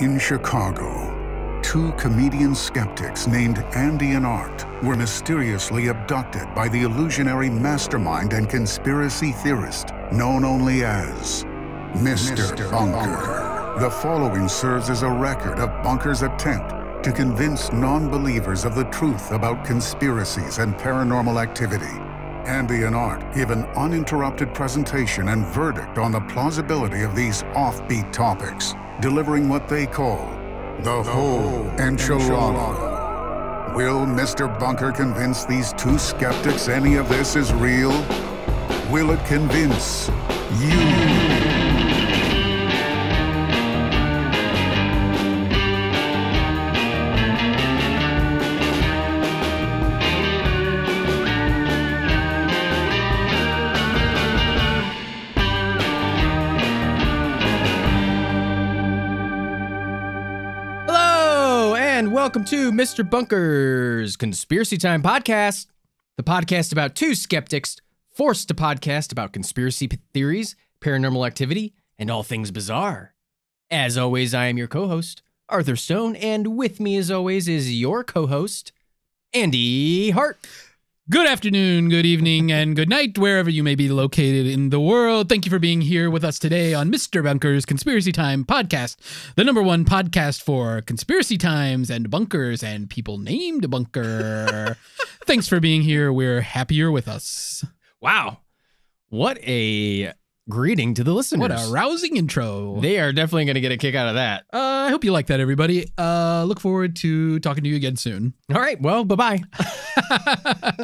In Chicago, two comedian skeptics named Andy and Art were mysteriously abducted by the illusionary mastermind and conspiracy theorist known only as Mr. Bunker. The following serves as a record of Bunker's attempt to convince non-believers of the truth about conspiracies and paranormal activity. Andy and Art give an uninterrupted presentation and verdict on the plausibility of these offbeat topics, delivering what they call the whole enchilada. Will Mr. Bunker convince these two skeptics any of this is real? Will it convince you? Welcome to Mr. Bunker's Conspiracy Time podcast, the podcast about two skeptics forced to podcast about conspiracy theories, paranormal activity, and all things bizarre. As always, I am your co-host, Arthur Stone, and with me as always is your co-host, Andy Hart. Good afternoon, good evening, and good night, wherever you may be located in the world. Thank you for being here with us today on Mr. Bunker's Conspiracy Time podcast, the #1 podcast for conspiracy times and bunkers and people named Bunker. Thanks for being here. We're happy you're with us. Wow. What a greeting to the listeners. What a rousing intro. They are definitely going to get a kick out of that. I hope you like that, everybody. Look forward to talking to you again soon. All right. Well, bye-bye.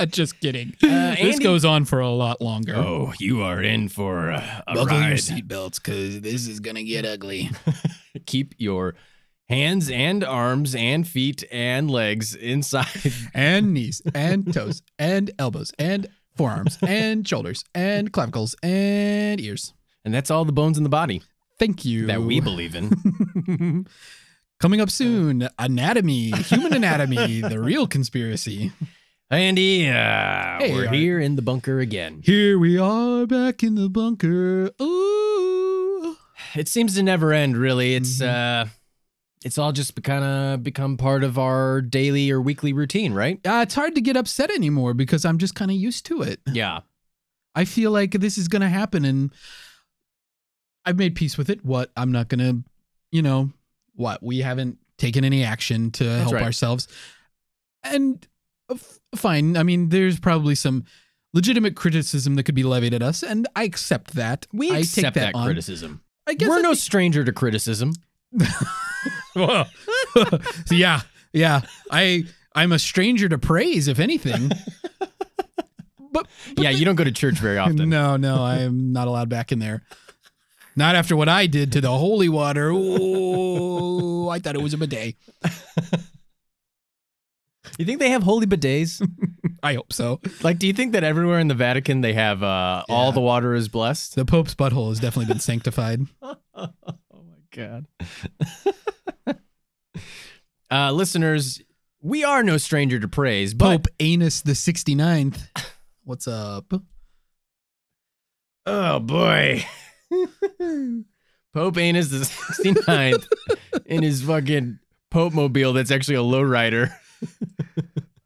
Just kidding. This Andy, goes on for a lot longer. Oh, you are in for a Buckle ride. your seatbelts, because this is going to get ugly. Keep your hands and arms and feet and legs inside. And knees and toes and elbows and forearms and shoulders and clavicles and ears. And that's all the bones in the body. Thank you. That we believe in. Coming up soon, anatomy, human anatomy, the real conspiracy. Andy, Hey, we're here in the bunker again. Here we are back in the bunker. Ooh. It seems to never end, really. It's all just kind of become part of our daily or weekly routine, right? It's hard to get upset anymore because I'm just kind of used to it. Yeah. I feel like this is going to happen, and I've made peace with it. What? I'm not going to, what? We haven't taken any action to help ourselves. And fine. I mean, there's probably some legitimate criticism that could be levied at us, and I accept that. We accept that criticism. I guess we're no stranger to criticism. Yeah. I'm a stranger to praise, if anything. But yeah, you don't go to church very often. No, I'm not allowed back in there. Not after what I did to the holy water. Oh, I thought it was a bidet. You think they have holy bidets? I hope so. Like, do you think that everywhere in the Vatican they have all the water is blessed? The Pope's butthole has definitely been sanctified. Oh my God. Listeners, we are no stranger to praise, but Pope Anus the 69th. What's up? Oh boy. Pope Anus the 69th in his fucking Pope mobile that's actually a lowrider.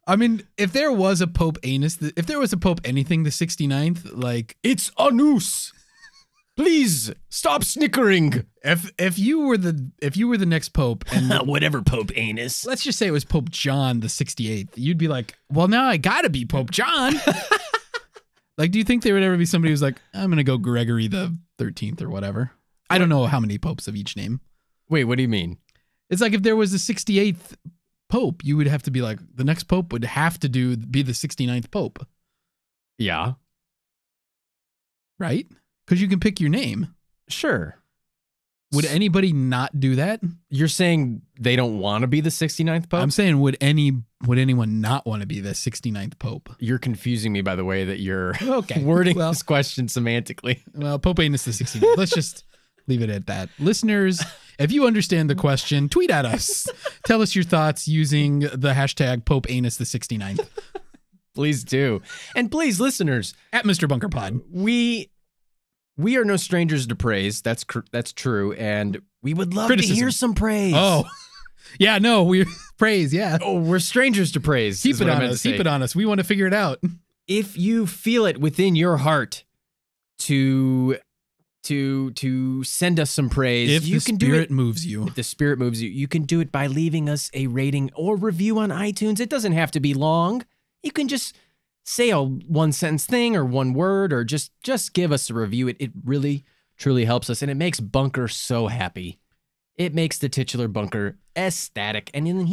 I mean, if there was a Pope Anus, if there was a Pope anything the 69th, like, it's a noose. Please stop snickering. If you were the next pope, and whatever Pope Anus, let's just say it was Pope John the 68th, you'd be like, well, now I gotta be Pope John. Like, do you think there would ever be somebody who's like, I'm gonna go Gregory the 13th or whatever? I don't know how many popes of each name. Wait, what do you mean? It's like if there was a 68th pope, you would have to be like, the next pope would have to be the 69th pope. Yeah. Right? Because you can pick your name. Sure. Would anybody not do that? You're saying they don't want to be the 69th pope? I'm saying, would anyone not want to be the 69th pope? You're confusing me by the way that you're okay. wording this question semantically. Well, Pope Anus the 69th. Let's just leave it at that. Listeners, if you understand the question, tweet at us. Tell us your thoughts using the hashtag Pope Anus the 69th. Please do. And please, listeners, at Mr. Bunker Pod. We we are no strangers to praise. That's true, and we would love Criticism. to hear some praise. Oh, yeah, no, we praise, yeah. Oh, we're strangers to praise. Keep it on us. Keep it on us. We want to figure it out. If you feel it within your heart to send us some praise, If you the can do spirit it. moves you. If the spirit moves you, you can do it by leaving us a rating or review on iTunes. It doesn't have to be long. You can just say a one-sentence thing or one word, or just give us a review. It really, truly helps us, and it makes Bunker so happy. It makes the titular Bunker ecstatic, and then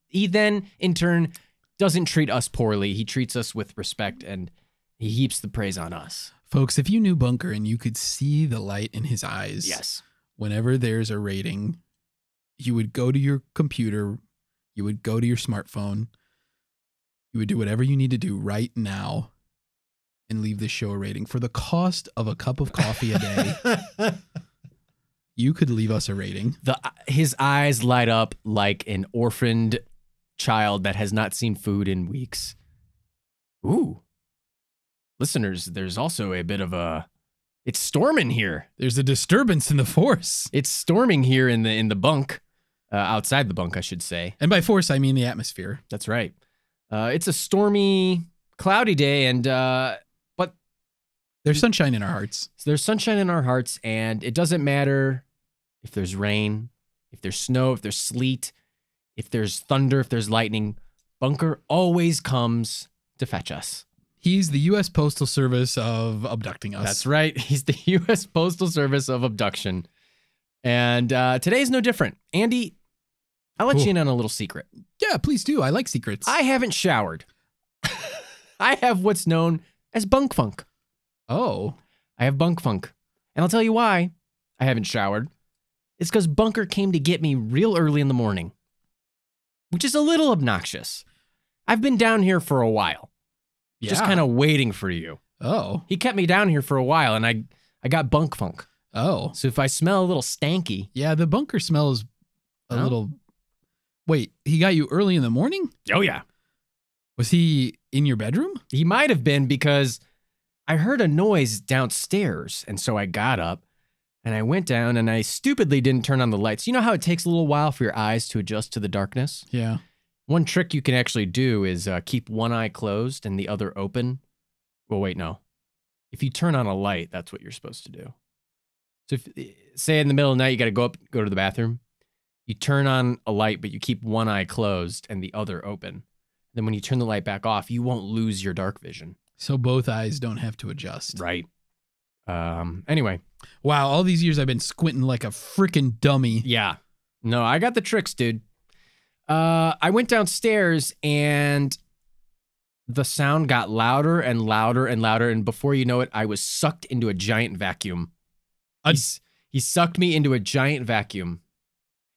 he then, in turn, doesn't treat us poorly. He treats us with respect, and he heaps the praise on us. Folks, if you knew Bunker and you could see the light in his eyes, Yes. whenever there's a rating, you would go to your computer, you would go to your smartphone, you would do whatever you need to do right now and leave this show a rating. For the cost of a cup of coffee a day, you could leave us a rating. His eyes light up like an orphaned child that has not seen food in weeks. Ooh. Listeners, there's also a bit of it's storming here. There's a disturbance in the force. It's storming here in the bunk, outside the bunk, I should say. And by force, I mean the atmosphere. That's right. It's a stormy, cloudy day, and but there's sunshine in our hearts. There's sunshine in our hearts, and it doesn't matter if there's rain, if there's snow, if there's sleet, if there's thunder, if there's lightning. Bunker always comes to fetch us. He's the U.S. Postal Service of abducting us. That's right. He's the U.S. Postal Service of abduction. And today's no different. Andy, I'll let you in on a little secret. Yeah, please do. I like secrets. I haven't showered. I have what's known as bunk funk. Oh. I have bunk funk. And I'll tell you why I haven't showered. It's because Bunker came to get me real early in the morning, which is a little obnoxious. I've been down here for a while. Yeah. Just kind of waiting for you. Oh. He kept me down here for a while, and I got bunk funk. Oh. So if I smell a little stanky. Yeah, the bunker smells a little... Wait, he got you early in the morning? Oh, yeah. Was he in your bedroom? He might have been, because I heard a noise downstairs, and so I got up, and I went down, and I stupidly didn't turn on the lights. You know how it takes a little while for your eyes to adjust to the darkness? Yeah. One trick you can actually do is keep one eye closed and the other open. Well, wait, no. If you turn on a light, that's what you're supposed to do. So if, say in the middle of the night, you got to go to the bathroom. You turn on a light, but you keep one eye closed and the other open. Then when you turn the light back off, you won't lose your dark vision. So both eyes don't have to adjust. Right. Anyway. Wow, all these years I've been squinting like a freaking dummy. Yeah. No, I got the tricks, dude. I went downstairs and the sound got louder and louder and louder. And before you know it, I was sucked into a giant vacuum. He sucked me into a giant vacuum,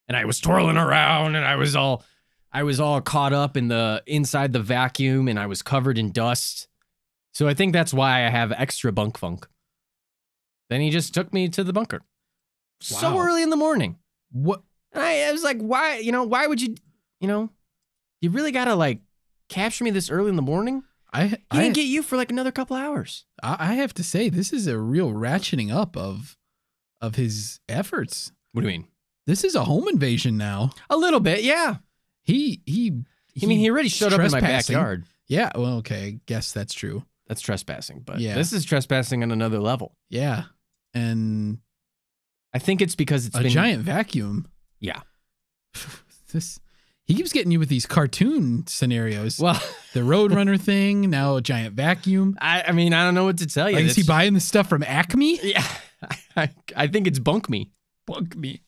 and I was twirling around, and I was all caught up in inside the vacuum, and I was covered in dust. So I think that's why I have extra bunk funk. Then he just took me to the bunker. Wow. So early in the morning. What? And I was like, why, why would you, you really got to like capture me this early in the morning? He didn't get you for like another couple hours. I have to say, this is a real ratcheting up of his efforts. What do you mean? This is a home invasion now. A little bit, yeah. He already showed up in my backyard. Yeah, well, okay, I guess that's true. That's trespassing, but yeah. This is trespassing on another level. Yeah, and I think it's because it's a giant vacuum. Yeah. He keeps getting you with these cartoon scenarios. Well, the Roadrunner thing, now a giant vacuum. I mean, I don't know what to tell you. Like, is he buying this stuff from Acme? Yeah, I think it's Bunk Me. Bunk Me.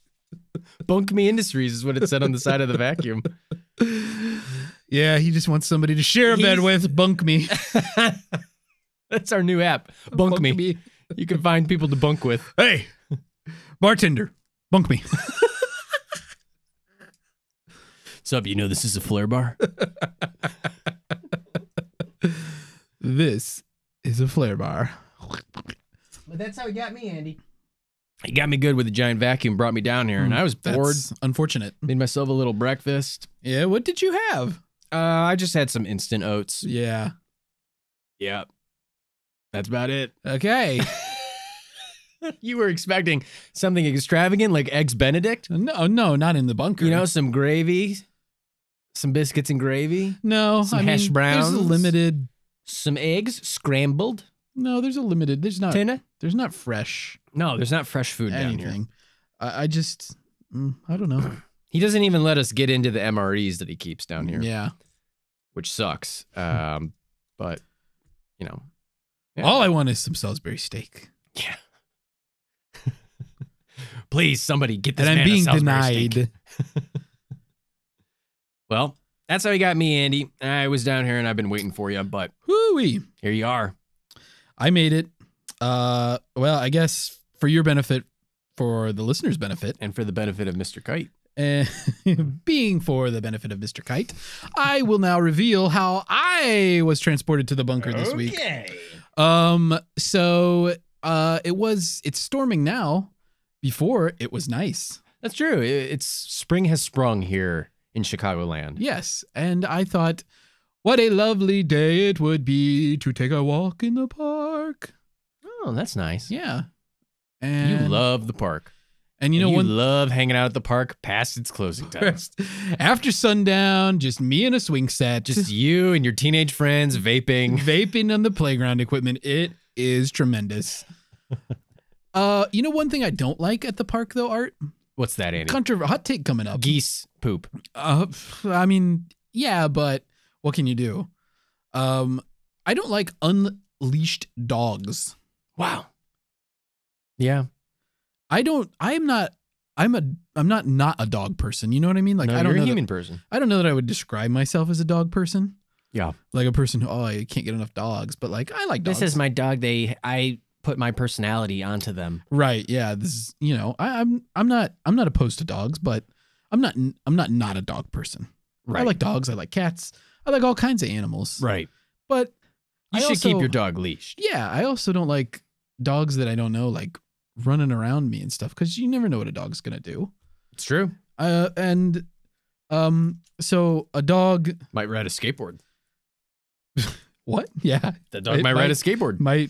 Bunk Me Industries is what it said on the side of the vacuum. Yeah, he just wants somebody to share a bed with. Bunk Me. That's our new app. Bunk Me. You can find people to bunk with. Hey, bartender, bunk me. What's up? This is a flare bar? This is a flare bar. But that's how he got me, Andy. He got me good with a giant vacuum, brought me down here, and I was bored. That's unfortunate. Made myself a little breakfast. Yeah, what did you have? I just had some instant oats. Yeah. Yep. That's about it. Okay. You were expecting something extravagant like Eggs Benedict? No, not in the bunker. You know, some gravy, some biscuits and gravy. No, some hash browns. There's a limited. Some eggs scrambled. No, there's a limited. There's not. Tuna? There's not fresh. No, there's not fresh food down here. Anything. I just. I don't know. He doesn't even let us get into the MREs that he keeps down here. Yeah. Which sucks. But, you know. Yeah. All I want is some Salisbury steak. Yeah. Please, somebody get this and man I'm being a Salisbury denied. steak. Well, that's how he got me, Andy. I was down here and I've been waiting for you, but Whoo-wee. Here you are. I made it. Well, I guess for your benefit, for the listeners' benefit, And for the benefit of Mr. Kite. Being for the benefit of Mr. Kite, I will now reveal how I was transported to the bunker this week. So it's storming now. Before it was nice. That's true. It's spring has sprung here in Chicagoland. Yes, and I thought, what a lovely day it would be to take a walk in the park. Oh, that's nice. Yeah, and You love the park. and you know you when love hanging out at the park past its closing time. after sundown, just me and a swing set, Just you and your teenage friends vaping on the playground equipment. It is tremendous. You know one thing I don't like at the park though, Art? What's that, Andy? Hot take coming up. Geese poop. I mean, yeah, but what can you do? I don't like unleashed dogs. Wow. Yeah. I'm not a dog person. You know what I mean? Like No, I don't you're know a human person. I don't know that I would describe myself as a dog person. Yeah. Like a person who I can't get enough dogs, but like I like dogs. This is my dog. I put my personality onto them. Right. Yeah. This is, I'm not opposed to dogs, but I'm not a dog person. Right. I like dogs. I like cats. I like all kinds of animals. Right. But You should keep your dog leashed. Yeah. I also don't like dogs that I don't know, like running around me and stuff, because you never know what a dog's going to do. It's true. So a dog Might ride a skateboard. what? Yeah. The dog might ride a skateboard. Might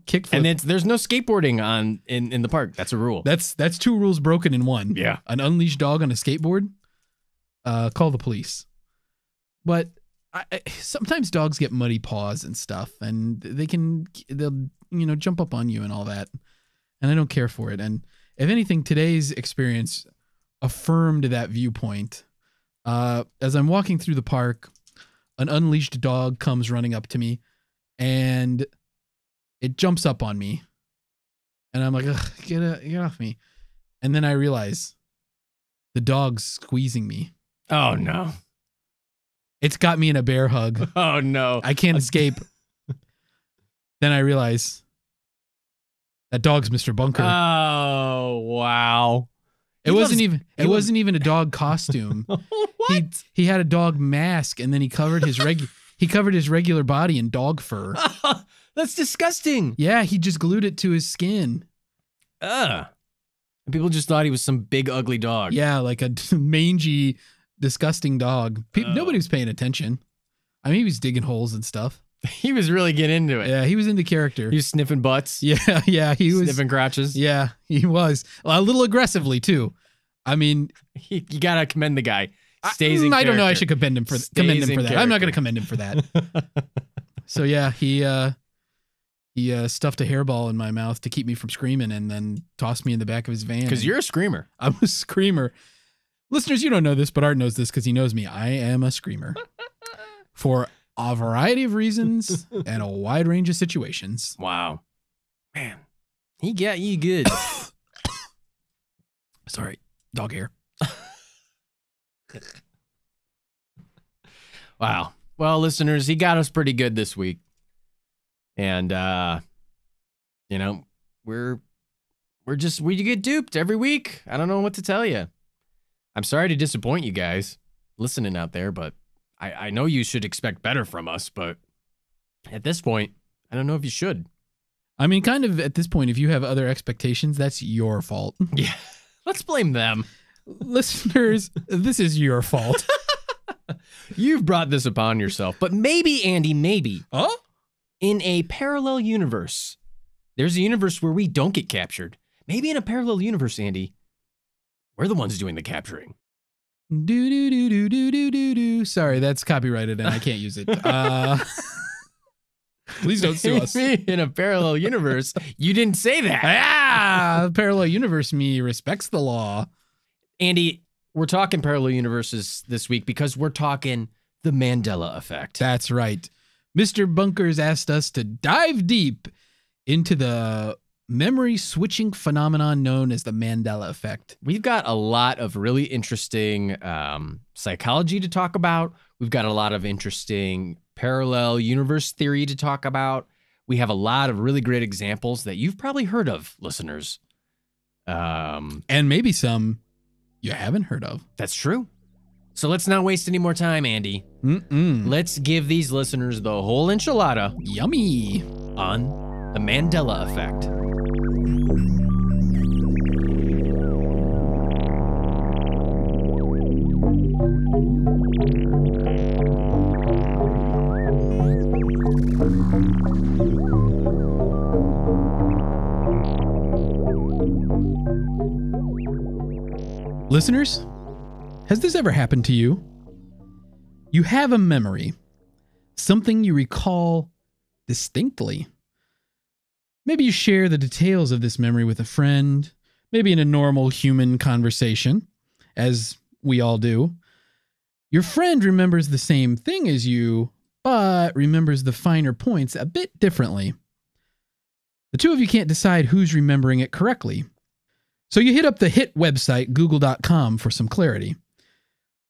kick flip. And there's no skateboarding in the park. That's a rule. That's two rules broken in one. Yeah. An unleashed dog on a skateboard. Call the police. But sometimes dogs get muddy paws and stuff, and they'll jump up on you and all that, and I don't care for it. And if anything, today's experience affirmed that viewpoint. As I'm walking through the park, an unleashed dog comes running up to me, and it jumps up on me, and I'm like, ugh, get off me. And then I realize the dog's squeezing me. Oh, no. It's got me in a bear hug. Oh, no. I can't escape. Then I realize that dog's Mr. Bunker. Oh, wow. It wasn't even a dog costume. What? He had a dog mask, and then he covered his regular body in dog fur. That's disgusting. Yeah, he just glued it to his skin. And people just thought he was some big, ugly dog. Yeah, like a mangy, disgusting dog. Nobody was paying attention. I mean, he was digging holes and stuff. He was really getting into it. Yeah, he was into character. He was sniffing butts. Yeah, he was sniffing crotches. Yeah, he was. A little aggressively, too. I mean, you gotta commend the guy. Stays in I don't know. I character. should commend him for that. I'm not going to commend him for that. So yeah, he stuffed a hairball in my mouth to keep me from screaming, and then tossed me in the back of his van. Because you're a screamer. I'm a screamer. Listeners, you don't know this, but Art knows this because he knows me. I am a screamer for a variety of reasons and a wide range of situations. Wow, man, he got you good. Sorry, dog hair. Wow. Well, listeners, he got us pretty good this week. And, we get duped every week. I don't know what to tell you. I'm sorry to disappoint you guys listening out there, but I know you should expect better from us. But at this point, I don't know if you should. I mean, kind of at this point, if you have other expectations, that's your fault. Yeah. Let's blame them. Listeners, this is your fault. You've brought this upon yourself. But maybe, Andy, maybe. Huh? In a parallel universe, there's a universe where we don't get captured. Maybe in a parallel universe, Andy, we're the ones doing the capturing. Do do do do do do do do. Sorry, that's copyrighted and I can't use it. Please don't sue us. In a parallel universe, you didn't say that. Parallel universe me respects the law. Andy, we're talking parallel universes this week because we're talking the Mandela Effect. That's right. Mr. Bunkers asked us to dive deep into the memory switching phenomenon known as the Mandela Effect. We've got a lot of really interesting psychology to talk about. We've got a lot of interesting parallel universe theory to talk about. We have a lot of really great examples that you've probably heard of, listeners. And maybe some you haven't heard of. That's true. So let's not waste any more time, Andy. Let's give these listeners the whole enchilada. Yummy. On the Mandela Effect. Listeners, has this ever happened to you? You have a memory, something you recall distinctly. Maybe you share the details of this memory with a friend, maybe in a normal human conversation, as we all do. Your friend remembers the same thing as you, but remembers the finer points a bit differently. The two of you can't decide who's remembering it correctly. So you hit up the hit website, google.com, for some clarity.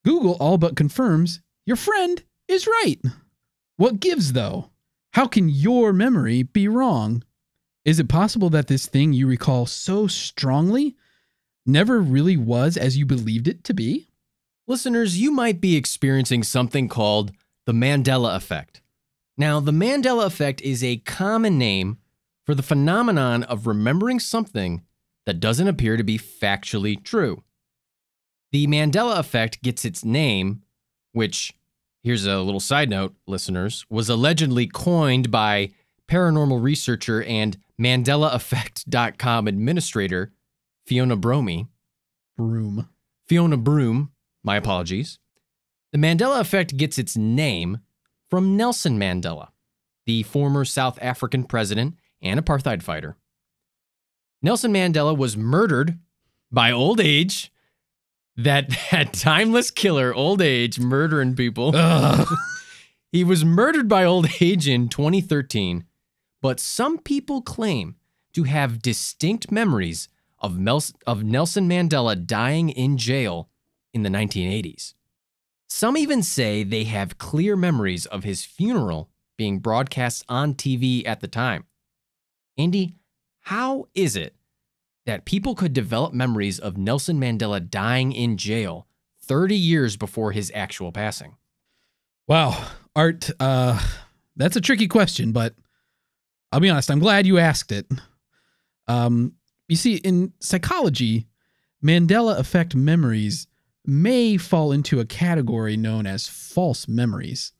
Google all but confirms your friend is right. What gives, though? How can your memory be wrong? Is it possible that this thing you recall so strongly never really was as you believed it to be? Listeners, you might be experiencing something called the Mandela Effect. Now, the Mandela Effect is a common name for the phenomenon of remembering something that doesn't appear to be factually true. The Mandela Effect gets its name, which, here's a little side note, listeners, was allegedly coined by paranormal researcher and MandelaEffect.com administrator Fiona Broome. Fiona Broome, my apologies. The Mandela Effect gets its name from Nelson Mandela, the former South African president and apartheid fighter. Nelson Mandela was murdered by old age. That timeless killer, old age, murdering people. He was murdered by old age in 2013, but some people claim to have distinct memories of Nelson Mandela dying in jail in the 1980s. Some even say they have clear memories of his funeral being broadcast on TV at the time. Andy, how is it that people could develop memories of Nelson Mandela dying in jail 30 years before his actual passing? Wow, Art, that's a tricky question, but I'll be honest, I'm glad you asked it. You see, in psychology, Mandela Effect memories may fall into a category known as false memories.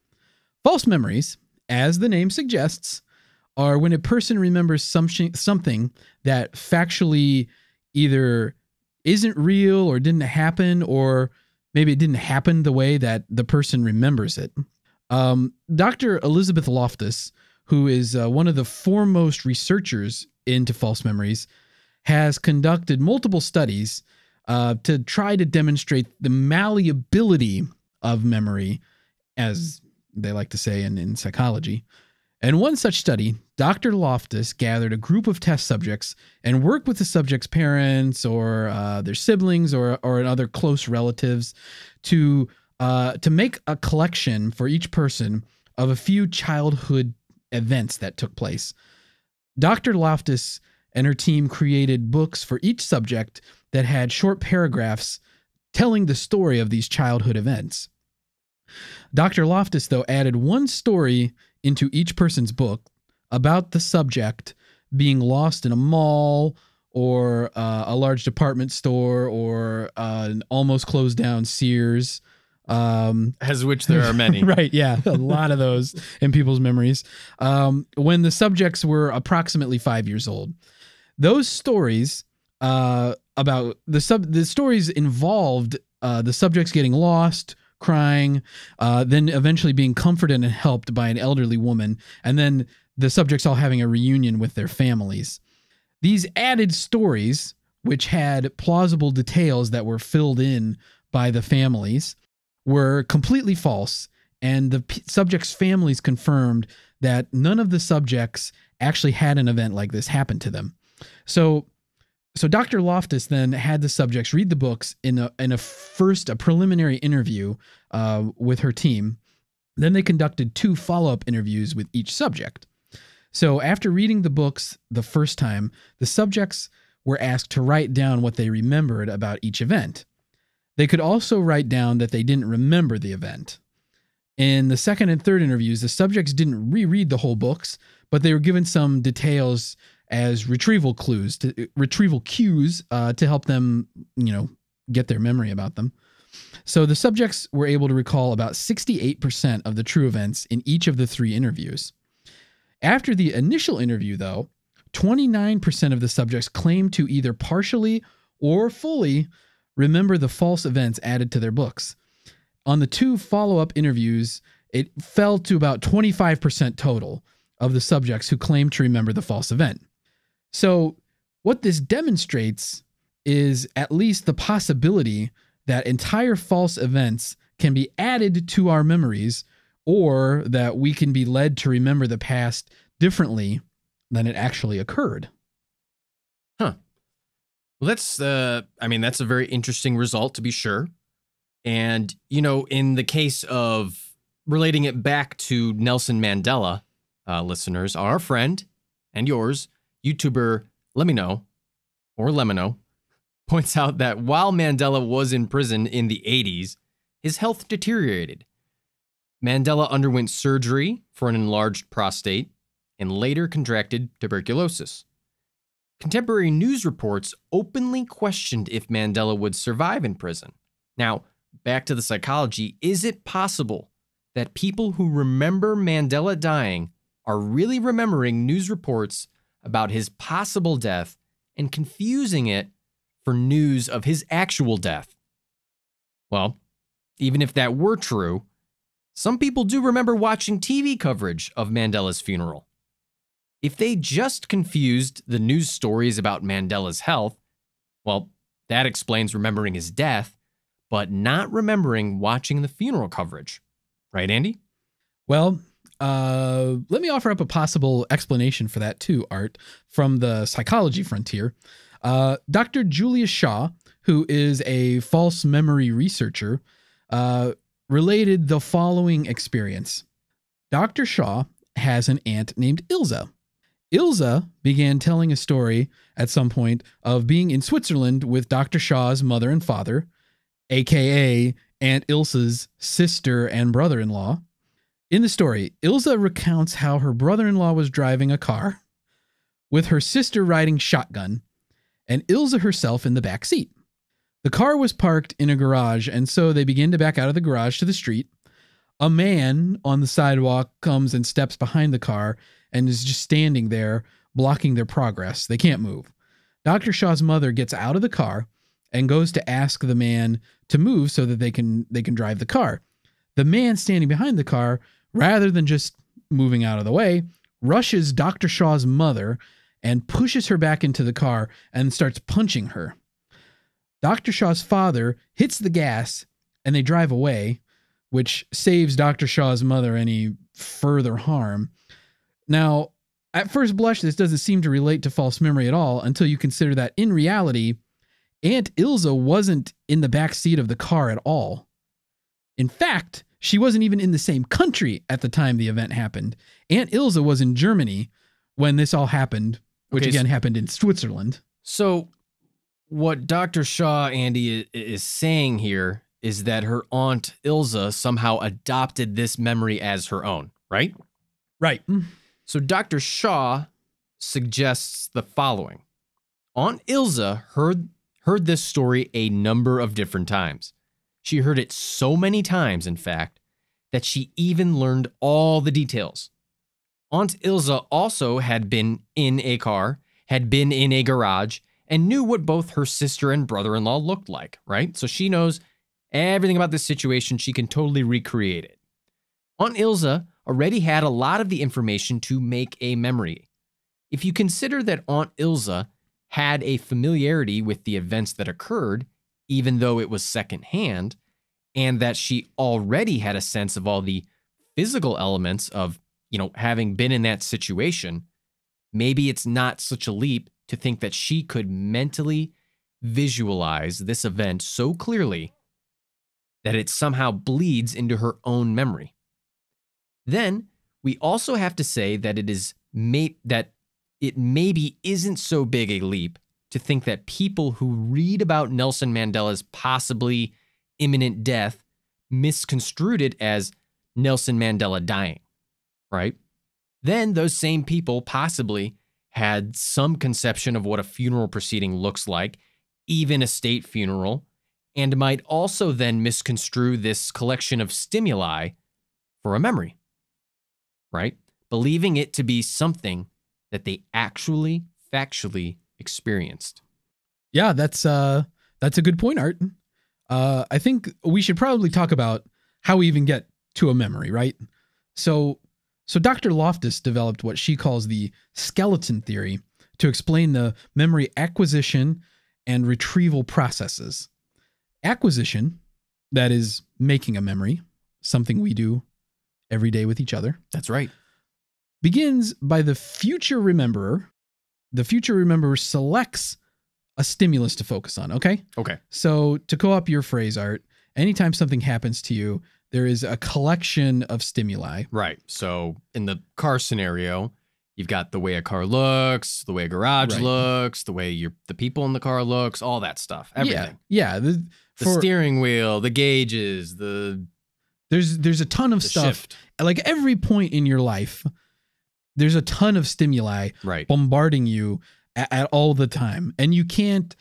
False memories, as the name suggests, are when a person remembers something that factually either isn't real or didn't happen, or maybe it didn't happen the way that the person remembers it. Dr. Elizabeth Loftus, who is one of the foremost researchers into false memories, has conducted multiple studies to try to demonstrate the malleability of memory, as they like to say in psychology. In one such study, Dr. Loftus gathered a group of test subjects and worked with the subjects' parents or their siblings or other close relatives to make a collection for each person of a few childhood events that took place. Dr. Loftus and her team created books for each subject that had short paragraphs telling the story of these childhood events. Dr. Loftus, though, added one story into each person's book about the subject being lost in a mall or a large department store or an almost closed down Sears, As which there are many. Right, yeah, a lot of those in people's memories. When the subjects were approximately 5 years old. Those stories about the stories involved the subjects getting lost, crying, then eventually being comforted and helped by an elderly woman, and then the subjects all having a reunion with their families. These added stories, which had plausible details that were filled in by the families, were completely false, and the subjects' families confirmed that none of the subjects actually had an event like this happen to them. So Dr. Loftus then had the subjects read the books in a preliminary interview with her team. Then they conducted 2 follow-up interviews with each subject. So after reading the books the first time, the subjects were asked to write down what they remembered about each event. They could also write down that they didn't remember the event. In the second and third interviews, the subjects didn't reread the whole books, but they were given some details as retrieval cues to help them, get their memory about them. So the subjects were able to recall about 68% of the true events in each of the 3 interviews. After the initial interview, though, 29% of the subjects claimed to either partially or fully remember the false events added to their books. On the 2 follow-up interviews, it fell to about 25% total of the subjects who claimed to remember the false event. So what this demonstrates is at least the possibility that entire false events can be added to our memories, or that we can be led to remember the past differently than it actually occurred. Huh. Well, that's a very interesting result, to be sure. And, in the case of relating it back to Nelson Mandela, listeners, our friend and yours, YouTuber Lemino, points out that while Mandela was in prison in the 80s, his health deteriorated. Mandela underwent surgery for an enlarged prostate and later contracted tuberculosis. Contemporary news reports openly questioned if Mandela would survive in prison. Now, back to the psychology, is it possible that people who remember Mandela dying are really remembering news reports about his possible death and confusing it for news of his actual death? Well, even if that were true, some people do remember watching TV coverage of Mandela's funeral. If they just confused the news stories about Mandela's health, well, that explains remembering his death, but not remembering watching the funeral coverage. Right, Andy? Well, let me offer up a possible explanation for that too, Art, from the psychology frontier. Dr. Julia Shaw, who is a false memory researcher, related the following experience. Dr. Shaw has an aunt named Ilse. Ilse began telling a story at some point of being in Switzerland with Dr. Shaw's mother and father, aka Aunt Ilse's sister and brother-in-law. In the story, Ilse recounts how her brother-in-law was driving a car with her sister riding shotgun and Ilse herself in the back seat. The car was parked in a garage, and so they begin to back out of the garage to the street. A man on the sidewalk comes and steps behind the car and is just standing there, blocking their progress. They can't move. Dr. Shaw's mother gets out of the car and goes to ask the man to move so that they can drive the car. The man standing behind the car, rather than just moving out of the way, rushes Dr. Shaw's mother and pushes her back into the car and starts punching her. Dr. Shaw's father hits the gas and they drive away, which saves Dr. Shaw's mother any further harm. Now, at first blush, this doesn't seem to relate to false memory at all until you consider that in reality, Aunt Ilse wasn't in the back seat of the car at all. In fact, she wasn't even in the same country at the time the event happened. Aunt Ilse was in Germany when this all happened, which again happened in Switzerland. So what Dr. Shaw, Andy, is saying here is that her Aunt Ilse somehow adopted this memory as her own, right? Right. So Dr. Shaw suggests the following. Aunt Ilse heard this story a number of different times. She heard it so many times, in fact, that she even learned all the details. Aunt Ilse also had been in a car, had been in a garage, and knew what both her sister and brother-in-law looked like, right? So she knows everything about this situation. She can totally recreate it. Aunt Ilse already had a lot of the information to make a memory. If you consider that Aunt Ilse had a familiarity with the events that occurred, even though it was secondhand, and that she already had a sense of all the physical elements of, having been in that situation, maybe it's not such a leap to think that she could mentally visualize this event so clearly that it somehow bleeds into her own memory. Then we also have to say that it maybe isn't so big a leap to think that people who read about Nelson Mandela's possibly imminent death misconstrued it as Nelson Mandela dying, right? Then those same people possibly had some conception of what a funeral proceeding looks like, even a state funeral, and might also then misconstrue this collection of stimuli for a memory, right? Believing it to be something that they actually, factually experienced. Yeah, that's a good point, Art. I think we should probably talk about how we even get to a memory, right? So Dr. Loftus developed what she calls the skeleton theory to explain the memory acquisition and retrieval processes. Acquisition, that is making a memory, something we do every day with each other. That's right. Begins by the future rememberer. The future rememberer selects a stimulus to focus on, okay? Okay. So to go up your phrase, Art, anytime something happens to you, there is a collection of stimuli. Right. So in the car scenario, you've got the way a car looks, the way a garage looks, the way the people in the car looks, all that stuff, everything. Yeah. The steering wheel, the gauges, there's a ton of stuff. Shift. Like every point in your life, there's a ton of stimuli bombarding you at all the time. And you can't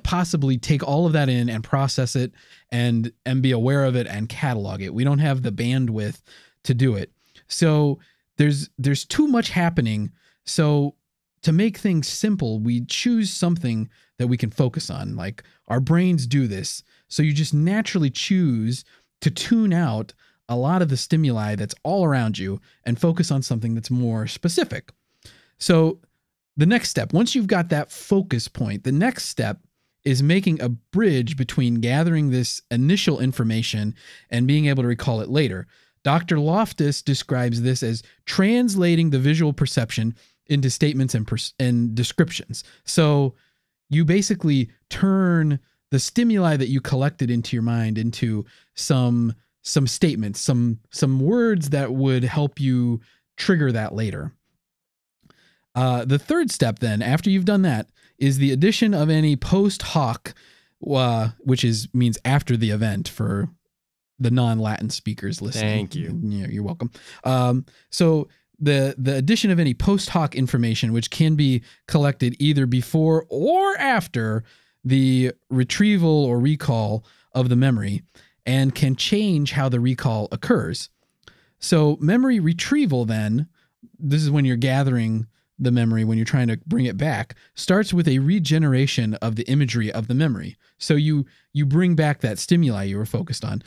possibly take all of that in and process it and be aware of it and catalog it. We don't have the bandwidth to do it. So there's too much happening. So to make things simple, we choose something that we can focus on. Like our brains do this. So you just naturally choose to tune out a lot of the stimuli that's all around you and focus on something that's more specific. So the next step, once you've got that focus point, the next step is making a bridge between gathering this initial information and being able to recall it later. Dr. Loftus describes this as translating the visual perception into statements and descriptions. So you basically turn the stimuli that you collected into your mind into some statements, some words that would help you trigger that later. The third step then, after you've done that, is the addition of any post hoc, which means after the event for the non-Latin speakers listening. Thank you. You're welcome. So the addition of any post hoc information, which can be collected either before or after the retrieval or recall of the memory, and can change how the recall occurs. So memory retrieval then, this is when you're gathering the memory, when you're trying to bring it back, starts with a regeneration of the imagery of the memory. So you bring back that stimuli you were focused on.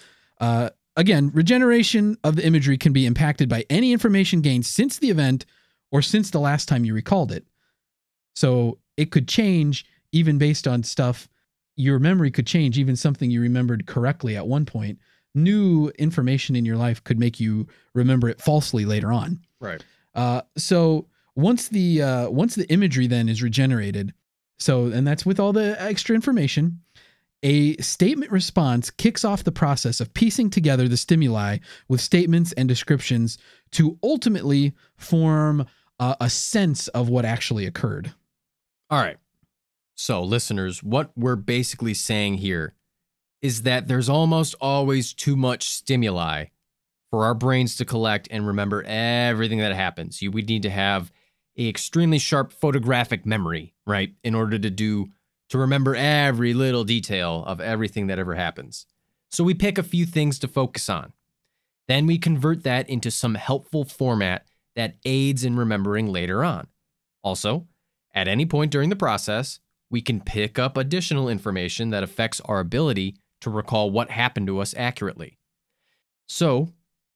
Again, regeneration of the imagery can be impacted by any information gained since the event or since the last time you recalled it. So it could change even based on stuff. Your memory could change, even something you remembered correctly at one point. New information in your life could make you remember it falsely later on. Right. So once the imagery then is regenerated, and that's with all the extra information, a statement response kicks off the process of piecing together the stimuli with statements and descriptions to ultimately form a sense of what actually occurred. All right. So listeners, what we're basically saying here is that there's almost always too much stimuli for our brains to collect and remember everything that happens. We need to have an extremely sharp photographic memory, right? In order to remember every little detail of everything that ever happens. So we pick a few things to focus on. Then we convert that into some helpful format that aids in remembering later on. Also, at any point during the process, we can pick up additional information that affects our ability to recall what happened to us accurately. So,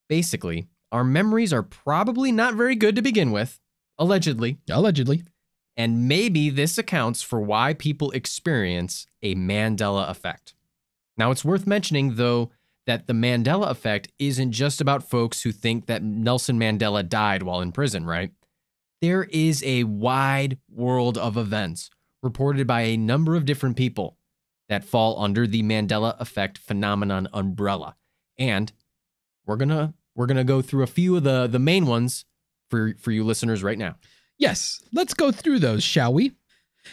basically, our memories are probably not very good to begin with, allegedly. Allegedly. And maybe this accounts for why people experience a Mandela effect. Now, it's worth mentioning, though, that the Mandela effect isn't just about folks who think that Nelson Mandela died while in prison, right? There is a wide world of events reported by a number of different people that fall under the Mandela effect phenomenon umbrella. And we're gonna go through a few of the main ones for you listeners right now. Yes, let's go through those, shall we?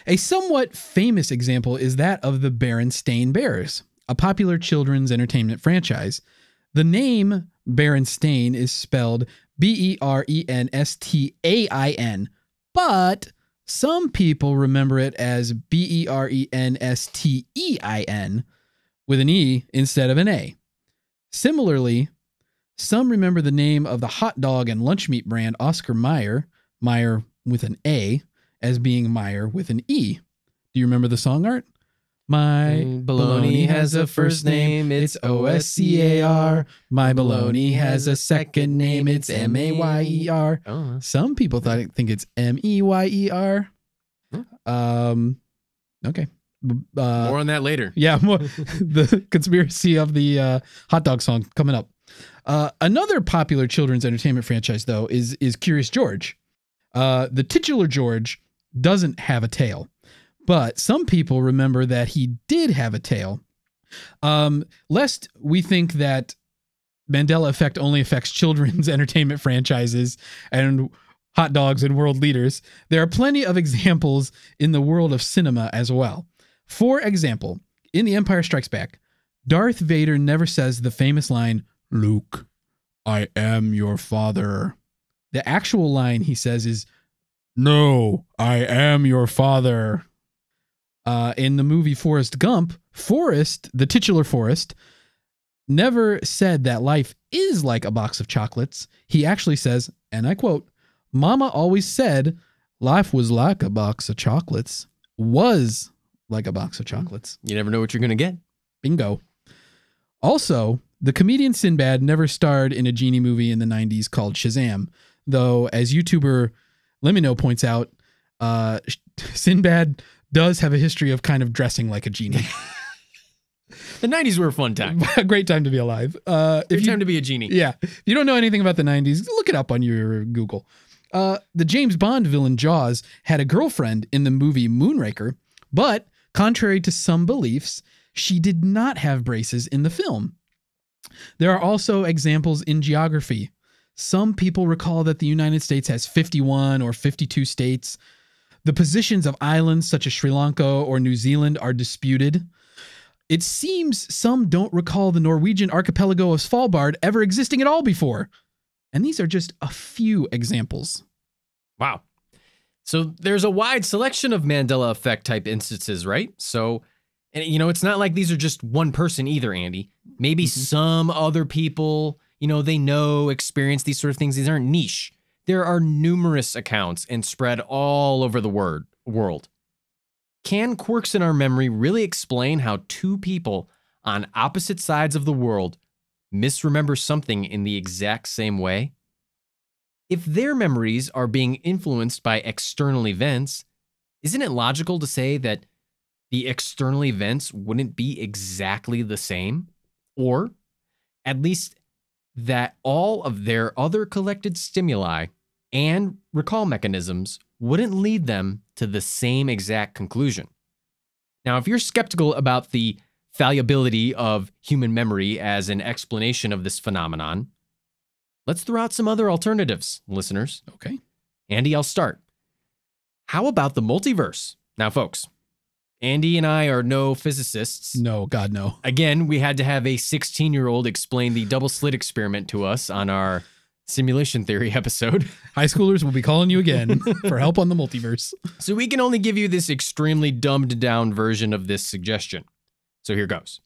A somewhat famous example is that of the BerenstEIN Bears, a popular children's entertainment franchise. The name BerenstEIN is spelled BerenstAIN, but some people remember it as BerenstEIN with an E instead of an A. Similarly, some remember the name of the hot dog and lunch meat brand Oscar Meyer, Meyer with an A, as being Meyer with an E. Do you remember the song, Art? My bologna has a first name, it's OSCAR. My bologna has a second name, it's MAYER. Oh. Some people think it's MEYER. Okay. More on that later. Yeah, more the conspiracy of the hot dog song coming up. Another popular children's entertainment franchise, though, is Curious George. The titular George doesn't have a tail, but some people remember that he did have a tail. Lest we think that Mandela Effect only affects children's entertainment franchises and hot dogs and world leaders, there are plenty of examples in the world of cinema as well. For example, in The Empire Strikes Back, Darth Vader never says the famous line, "Luke, I am your father." The actual line he says is, "No, I am your father." In the movie Forrest Gump, Forrest, the titular Forrest, never said that life is like a box of chocolates. He actually says, and I quote, "Mama always said life was like a box of chocolates." Was like a box of chocolates. You never know what you're going to get. Bingo. Also, the comedian Sinbad never starred in a genie movie in the 90s called Shazam, though, as YouTuber Lemino points out, Sinbad does have a history of kind of dressing like a genie. The 90s were a fun time. A great time to be alive. Great time to be a genie. Yeah. If you don't know anything about the 90s, look it up on your Google. The James Bond villain Jaws had a girlfriend in the movie Moonraker, but contrary to some beliefs, she did not have braces in the film. There are also examples in geography. Some people recall that the United States has 51 or 52 states. The positions of islands such as Sri Lanka or New Zealand are disputed. It seems some don't recall the Norwegian archipelago of Svalbard ever existing at all before. And these are just a few examples. Wow. So there's a wide selection of Mandela Effect type instances, right? So, and you know, it's not like these are just one person either, Andy. Maybe some other people, you know, they experience these sort of things. These aren't niche. There are numerous accounts and spread all over the world. Can quirks in our memory really explain how two people on opposite sides of the world misremember something in the exact same way? If their memories are being influenced by external events, isn't it logical to say that the external events wouldn't be exactly the same? Or at least that all of their other collected stimuli and recall mechanisms wouldn't lead them to the same exact conclusion. Now, if you're skeptical about the fallibility of human memory as an explanation of this phenomenon, let's throw out some other alternatives, listeners. Okay. Andy, I'll start. How about the multiverse? Now, folks, Andy and I are no physicists. No, God, no. Again, we had to have a 16-year-old explain the double slit experiment to us on our simulation theory episode. High schoolers will be calling you again for help on the multiverse. So we can only give you this extremely dumbed down version of this suggestion. So here goes.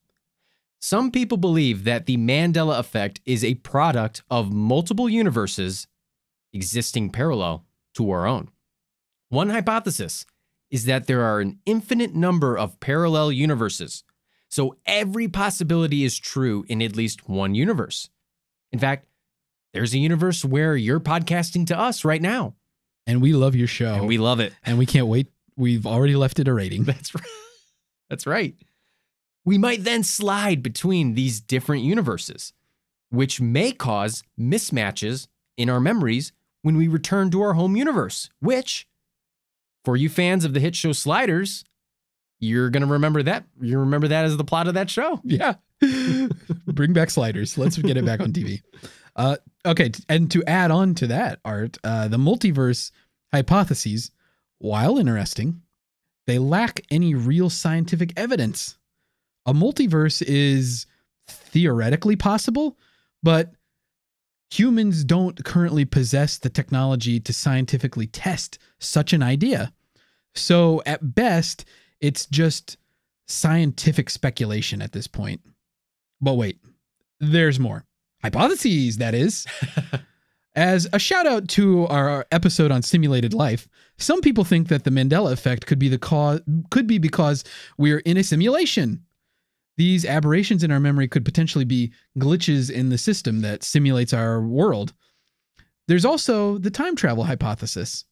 Some people believe that the Mandela Effect is a product of multiple universes existing parallel to our own. One hypothesis is that there are an infinite number of parallel universes, so every possibility is true in at least one universe. In fact, there's a universe where you're podcasting to us right now. And we love your show. And we love it. And we can't wait. We've already left it a rating. That's right. That's right. We might then slide between these different universes, which may cause mismatches in our memories when we return to our home universe, which, for you fans of the hit show Sliders, you're going to remember that. You remember that as the plot of that show. Yeah. Bring back Sliders. Let's get it back on TV. Okay. And to add on to that, Art, the multiverse hypotheses, while interesting, they lack any real scientific evidence. A multiverse is theoretically possible, but humans don't currently possess the technology to scientifically test such an idea. So at best, it's just scientific speculation at this point. But wait, there's more. Hypotheses, that is. As a shout out to our episode on simulated life, some people think that the Mandela Effect could be because we're in a simulation. These aberrations in our memory could potentially be glitches in the system that simulates our world. There's also the time travel hypothesis,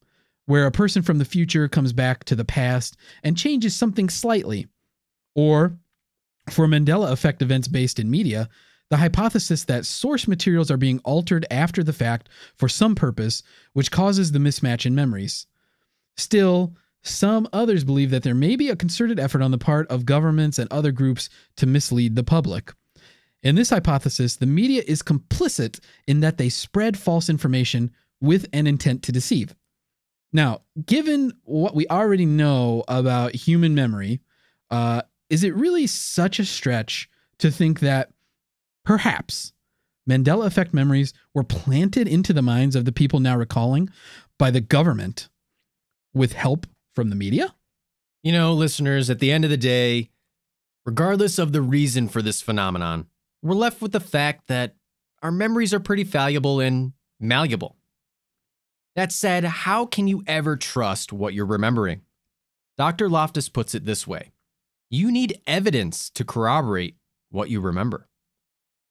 where a person from the future comes back to the past and changes something slightly. Or, for Mandela Effect events based in media, the hypothesis that source materials are being altered after the fact for some purpose, which causes the mismatch in memories. Still, some others believe that there may be a concerted effort on the part of governments and other groups to mislead the public. In this hypothesis, the media is complicit in that they spread false information with an intent to deceive. Now, given what we already know about human memory, is it really such a stretch to think that perhaps Mandela Effect memories were planted into the minds of the people now recalling by the government with help from the media? You know, listeners, at the end of the day, regardless of the reason for this phenomenon, we're left with the fact that our memories are pretty fallible and malleable. That said, how can you ever trust what you're remembering? Dr. Loftus puts it this way: you need evidence to corroborate what you remember.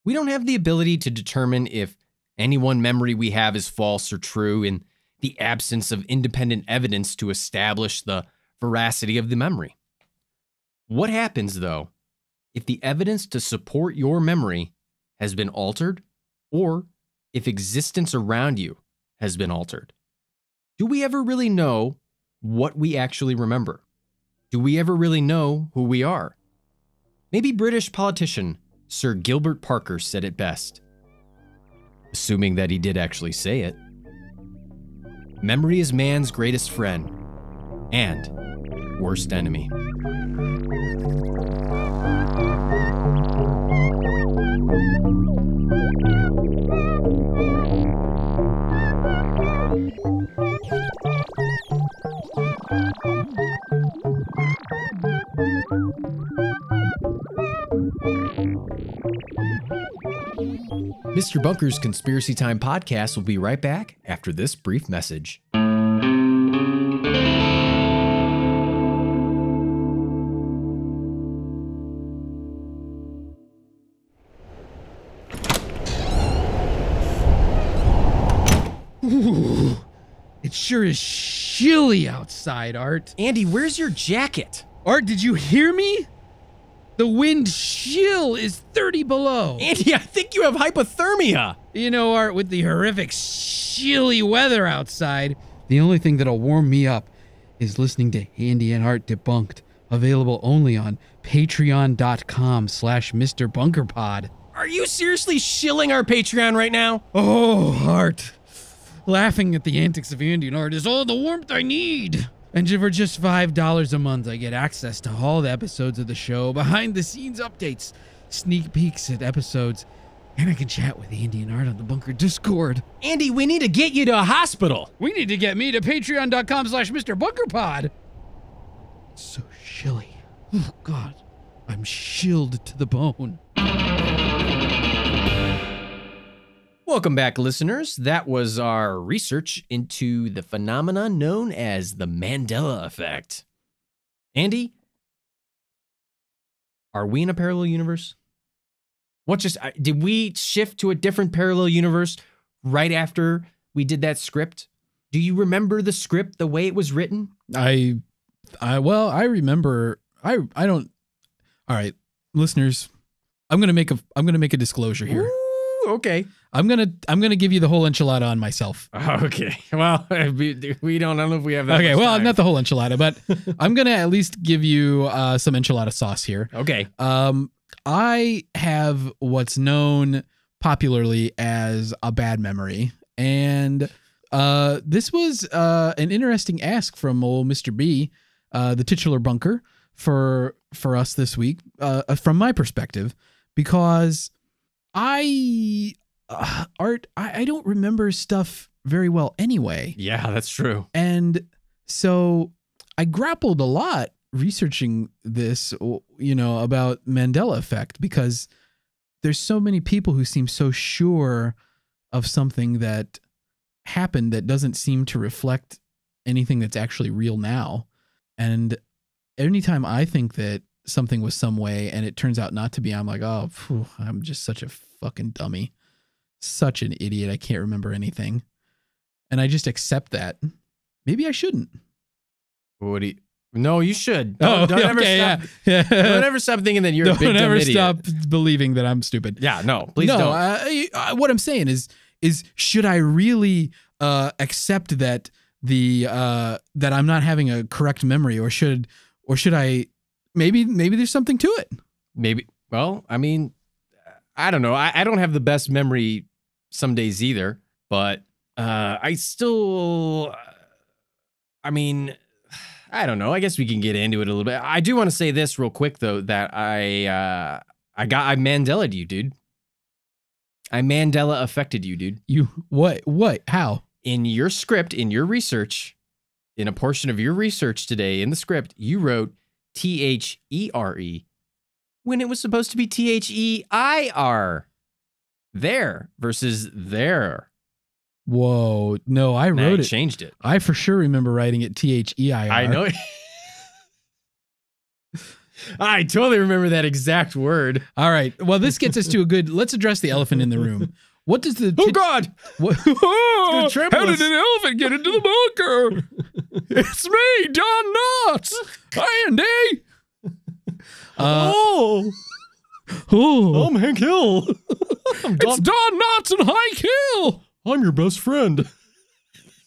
We don't have the ability to determine if any one memory we have is false or true in the absence of independent evidence to establish the veracity of the memory. What happens, though, if the evidence to support your memory has been altered, or if existence around you has been altered? Do we ever really know what we actually remember? Do we ever really know who we are? Maybe British politician Sir Gilbert Parker said it best, assuming that he did actually say it. Memory is man's greatest friend and worst enemy. Mr. Bunker's Conspiracy Time podcast will be right back after this brief message. Ooh, it sure is chilly outside, Art. Andy, where's your jacket? Art, did you hear me? The wind chill is 30 below. Andy, I think you have hypothermia. You know, Art, with the horrific chilly weather outside, the only thing that'll warm me up is listening to Andy and Art Debunked, available only on patreon.com/MrBunkerPod. Are you seriously shilling our Patreon right now? Oh, Art. Laughing at the antics of Andy and Art is all the warmth I need. And for just $5 a month, I get access to all the episodes of the show, behind-the-scenes updates, sneak peeks at episodes, and I can chat with Andy and Art on the Bunker Discord. Andy, we need to get you to a hospital. We need to get me to patreon.com/MrBunkerPod. It's so chilly. Oh, God. I'm chilled to the bone. Welcome back, listeners. That was our research into the phenomenon known as the Mandela Effect. Andy, are we in a parallel universe? Did we shift to a different parallel universe right after we did that script? Do you remember the script, the way it was written? I remember. I don't. All right, listeners, I'm gonna make a disclosure here. Ooh, okay. I'm gonna give you the whole enchilada on myself. Okay. Well, we don't. I don't know if we have that. Okay. much Well, time. not the whole enchilada, but I'm gonna at least give you some enchilada sauce here. Okay. I have what's known popularly as a bad memory, and this was an interesting ask from old Mr. B, the titular bunker, for us this week, from my perspective, because I don't remember stuff very well anyway. Yeah, that's true. And so I grappled a lot researching this, about Mandela Effect, because there's so many people who seem so sure of something that happened that doesn't seem to reflect anything that's actually real now. And anytime I think that something was some way and it turns out not to be, I'm like, oh, phew, I'm just such a fucking dummy. Such an idiot. I can't remember anything. And I just accept that. Maybe I shouldn't. What do you... No, you should. Don't ever stop. Yeah. Don't ever stop thinking that you're a big dumb Don't ever idiot. stop believing that I'm stupid. Yeah, no, please don't. What I'm saying is should I really accept that that I'm not having a correct memory, or should I maybe there's something to it? Maybe. Well, I mean, I don't know. I don't have the best memory some days either, but I still, I mean, I don't know. I guess we can get into it a little bit. I do want to say this real quick though, that I Mandela'd you, dude. I Mandela affected you, dude. You what? How? In your script, in your research, in a portion of your research today in the script, you wrote THERE when it was supposed to be THEIR. There versus there. Whoa. No, I wrote it. Changed it. I for sure remember writing it THEIR. I know it. I totally remember that exact word. All right. Well, this gets us to let's address the elephant in the room. What does the... Oh, God! What, How did an elephant get into the bunker? It's me, Don Knotts. Andy. I'm Hank Hill. It's Don Knotts and Hank Hill. I'm your best friend.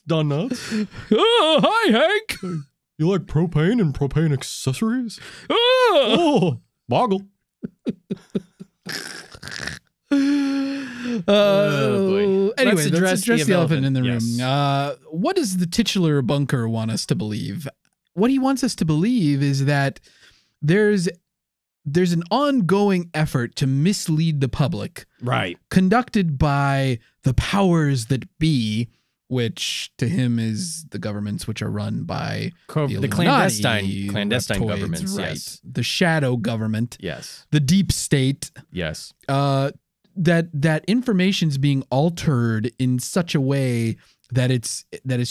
Don Knotts. Hi, Hank. You like propane and propane accessories? Boggle. Anyway, let's address the elephant in the room. Yes. What does the titular bunker want us to believe? What he wants us to believe is that there's an ongoing effort to mislead the public, right? Conducted by the powers that be, which to him is the governments which are run by the clandestine governments, right? Yes. The shadow government, yes. The deep state, yes. That information's being altered in such a way that it's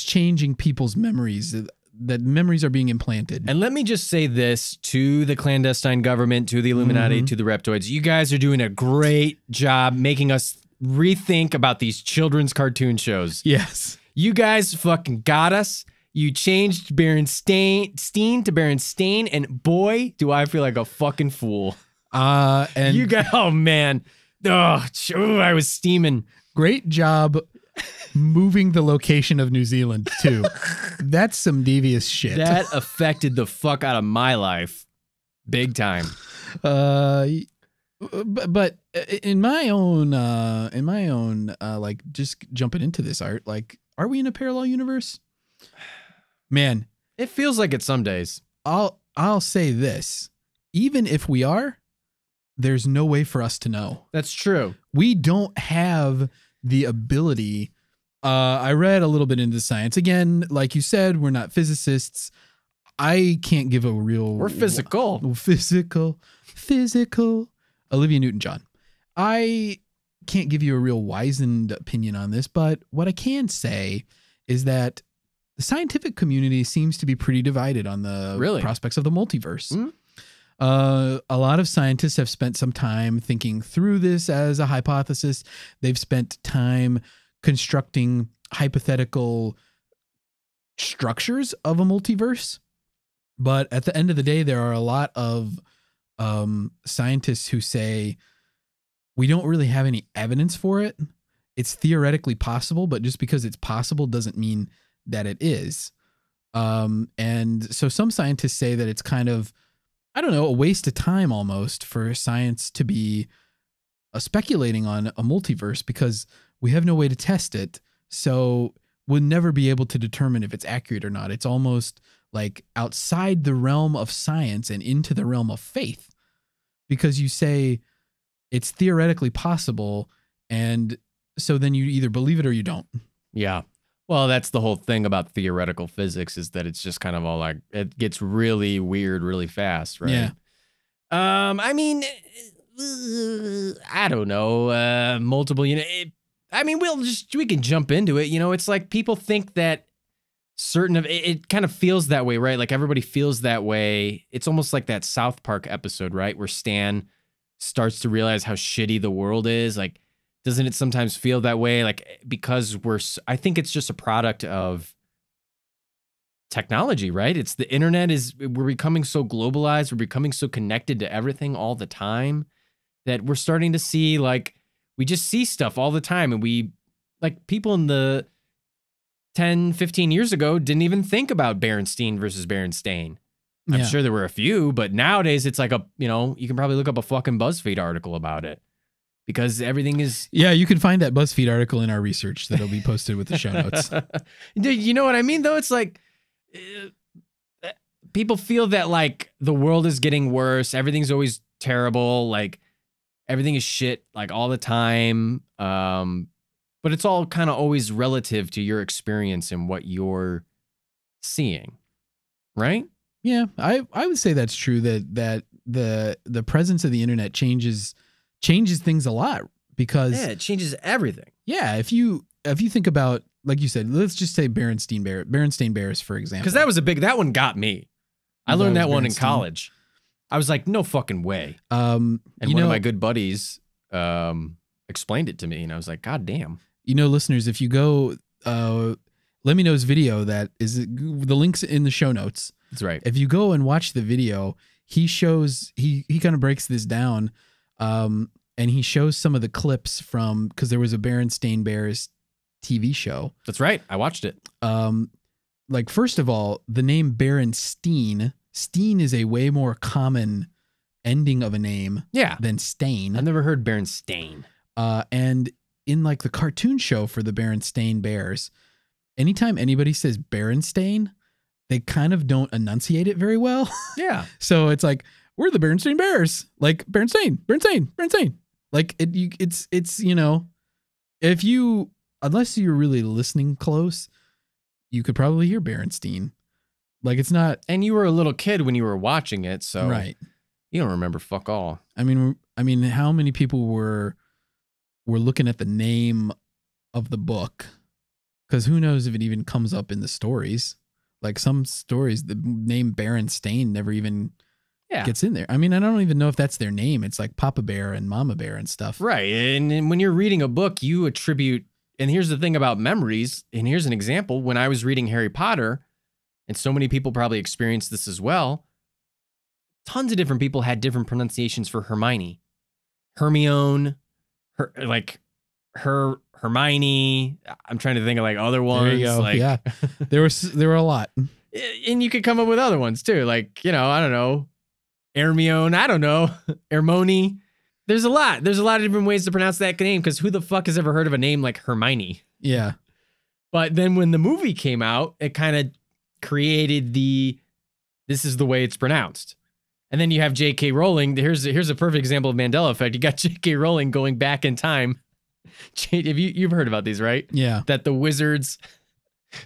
changing people's memories. That memories are being implanted. And let me just say this to the clandestine government, to the Illuminati, to the reptoids. You guys are doing a great job making us rethink about these children's cartoon shows. Yes. You guys fucking got us. You changed BerenstEIN to BerenstEIN, and boy, do I feel like a fucking fool. And you got, oh man. Oh, I was steaming. Great job moving the location of New Zealand too. That's some devious shit. That affected the fuck out of my life, big time. But in my own, like just jumping into this art, like, are we in a parallel universe? Man, it feels like it some days. I'll say this: even if we are, there's no way for us to know. That's true. We don't have the ability. I read a little bit into science. Again, like you said, we're not physicists. I can't give a real... We're physical. Physical. Olivia Newton-John. I can't give you a real wizened opinion on this, but what I can say is that the scientific community seems to be pretty divided on the prospects of the multiverse. Mm-hmm. A lot of scientists have spent some time thinking through this as a hypothesis. They've spent time constructing hypothetical structures of a multiverse. But at the end of the day, there are a lot of scientists who say we don't really have any evidence for it. It's theoretically possible, but just because it's possible doesn't mean that it is. And so some scientists say that it's kind of, I don't know, a waste of time almost for science to be speculating on a multiverse because we have no way to test it. So we'll never be able to determine if it's accurate or not. It's almost like outside the realm of science and into the realm of faith, because you say it's theoretically possible. And so then you either believe it or you don't. Yeah. Well, that's the whole thing about theoretical physics, is that it's just kind of all like, it gets really weird really fast, right? Yeah. I mean, I don't know, multiple, we can jump into it. It's like people think that certain of it kind of feels that way, right? Like everybody feels that way. It's almost like that South Park episode, right? Where Stan starts to realize how shitty the world is. Like, doesn't it sometimes feel that way? Like, because I think it's just a product of technology, right? It's the internet we're becoming so globalized. We're becoming so connected to everything all the time that we're starting to see, like, we just see stuff all the time. And we, like, people in the 10, 15 years ago didn't even think about BerenstEIN versus BerenstEIN. I'm sure there were a few, but nowadays it's like you can probably look up a fucking BuzzFeed article about it. Because everything is... Yeah, you can find that BuzzFeed article in our research that'll be posted with the show notes. You know what I mean, though? It's like... people feel that, like, the world is getting worse. Everything's always terrible. Like, everything is shit, like, all the time. But it's all kind of always relative to your experience and what you're seeing. Right? Yeah, I would say that's true, that the presence of the internet changes things a lot, because it changes everything. Yeah, if you think about, like you said, let's just say BerenstEIN Bears, for example. Because that one got me. I learned that one in college. I was like, no fucking way. And one of my good buddies explained it to me, and I was like, God damn. Listeners, if you go, let me know's video, that is the links in the show notes. That's right. If you go and watch the video, he kind of breaks this down. And he shows some of the clips from, because there was a BerenstEIN Bears TV show. That's right. I watched it. Like, first of all, the name BerenstEIN, Steen is a way more common ending of a name than Stain. I've never heard BerenstEIN. And in, like, the cartoon show for the BerenstEIN Bears, anytime anybody says BerenstEIN, they kind of don't enunciate it very well. Yeah. So it's like, we're the BerenstEIN Bears, like BerenstEIN. Like it's if you, unless you're really listening close, you could probably hear BerenstEIN. Like, it's not. And you were a little kid when you were watching it, so right. You don't remember fuck all. I mean, how many people were looking at the name of the book? Because who knows if it even comes up in the stories. Like, some stories, the name BerenstEIN never even gets in there. I mean, I don't even know if that's their name. It's like Papa Bear and Mama Bear and stuff. Right. And when you're reading a book, you attribute, and here's the thing about memories, and here's an example. When I was reading Harry Potter, and so many people probably experienced this as well, tons of different people had different pronunciations for Hermione. Hermione, Hermione. I'm trying to think of, like, other ones. There you go. Like, yeah, there were a lot. And you could come up with other ones too. Like, I don't know. Hermione, I don't know. Hermione. There's a lot. There's a lot of different ways to pronounce that name, because who the fuck has ever heard of a name like Hermione? Yeah. But then when the movie came out, it kind of created this is the way it's pronounced. And then you have J.K. Rowling. Here's a perfect example of Mandela Effect. You got J.K. Rowling going back in time. You've heard about these, right? Yeah. That the wizards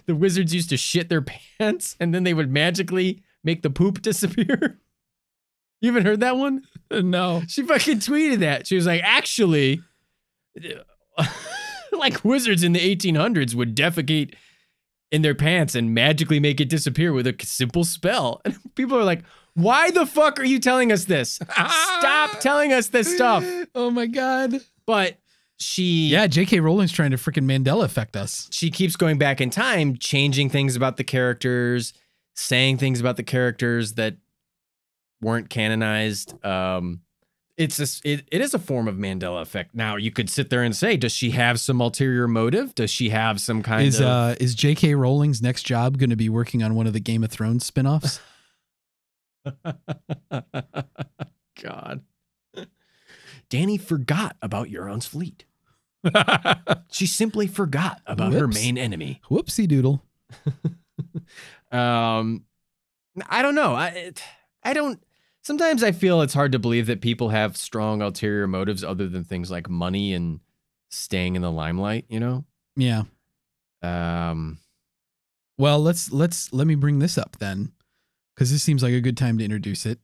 used to shit their pants, and then they would magically make the poop disappear. You haven't heard that one? No. She fucking tweeted that. She was like, actually, like wizards in the 1800s would defecate in their pants and magically make it disappear with a simple spell. And people are like, why the fuck are you telling us this? Stop telling us this stuff. Oh my God. But yeah, J.K. Rowling's trying to freaking Mandela Effect us. She keeps going back in time, changing things about the characters, saying things about the characters that weren't canonized. It is a form of Mandela Effect. Now, you could sit there and say, does she have some ulterior motive? Does she have some kind of... Is J.K. Rowling's next job going to be working on one of the Game of Thrones spinoffs? God. Danny forgot about Euron's fleet. She simply forgot about her main enemy. Whoopsie doodle. I don't know. I don't... Sometimes I feel it's hard to believe that people have strong ulterior motives other than things like money and staying in the limelight, you know? Yeah. Well, let me bring this up then, because this seems like a good time to introduce it.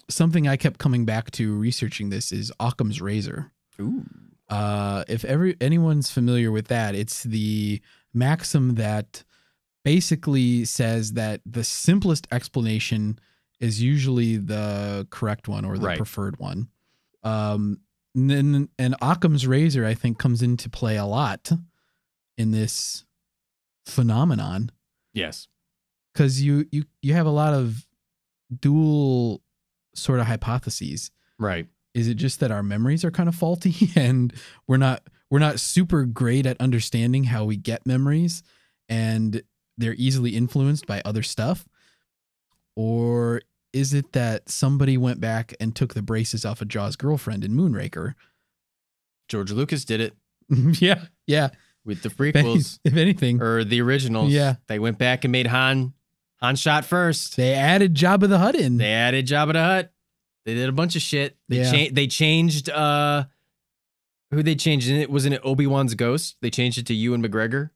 Something I kept coming back to researching this is Occam's razor. Ooh. If anyone's familiar with that, it's the maxim that basically says that the simplest explanation is usually the correct one or the preferred one. And Occam's razor, I think, comes into play a lot in this phenomenon. Yes. Because you have a lot of dual sort of hypotheses. Right. Is it just that our memories are kind of faulty and we're not super great at understanding how we get memories and they're easily influenced by other stuff? Or is it that somebody went back and took the braces off of Jaw's girlfriend in Moonraker? George Lucas did it. Yeah. With the prequels. If anything. Or the originals. Yeah. They went back and made Han shot first. They added Jabba the Hutt in. They added Jabba the Hutt. They did a bunch of shit. They changed who they changed in it? Wasn't it Obi-Wan's ghost? They changed it to Ewan McGregor.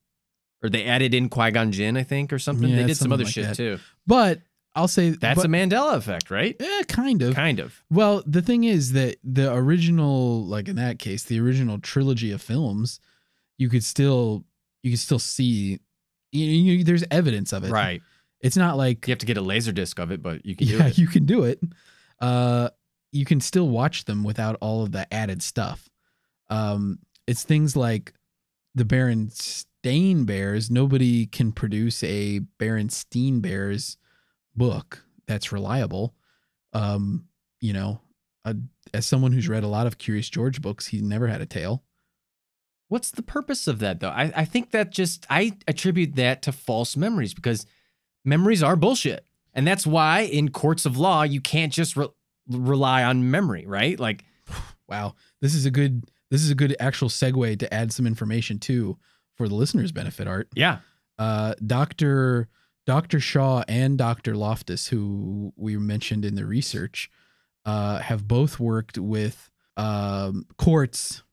Or they added in Qui-Gon Jinn, I think, or something. Yeah, they did some other like shit that. too. But I'll say that's a Mandela effect, right? Yeah, kind of. Kind of. Well, the thing is that the original, like in that case, the original trilogy of films, you could still see, there's evidence of it. Right. It's not like you have to get a laser disc of it, but you can do it. Yeah, you can do it. You can still watch them without all of the added stuff. It's things like the BerenstEIN Bears. Nobody can produce a BerenstEIN Bears book that's reliable. As someone who's read a lot of Curious George books, he never had a tail. What's the purpose of that, though? I think that I attribute that to false memories, because memories are bullshit. And that's why in courts of law, you can't just rely on memory, right? Like, wow, this is a good actual segue to add some information too for the listeners' benefit, Art. Yeah. Dr. Shaw and Dr. Loftus, who we mentioned in the research, have both worked with courts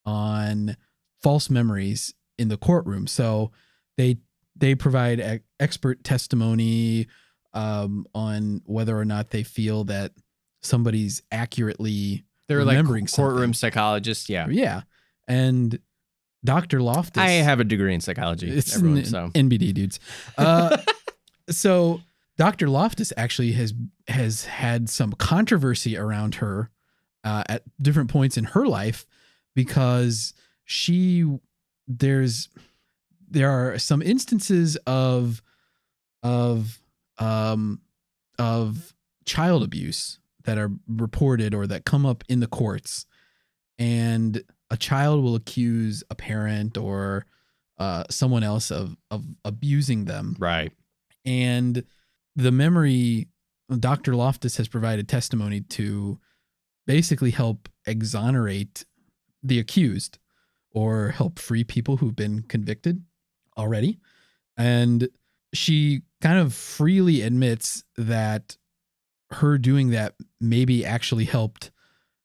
on false memories in the courtroom. So they provide expert testimony on whether or not they feel that somebody's accurately remembering like courtroom something. psychologists. Yeah. Yeah. And Dr. Loftus. I have a degree in psychology. It's everyone, so. NBD dudes. So Dr. Loftus actually has had some controversy around her at different points in her life, because there are some instances of child abuse that are reported or that come up in the courts, and a child will accuse a parent or someone else of abusing them. Right. And the memory, Dr. Loftus has provided testimony to basically help exonerate the accused or help free people who've been convicted already. And she kind of freely admits that her doing that maybe actually helped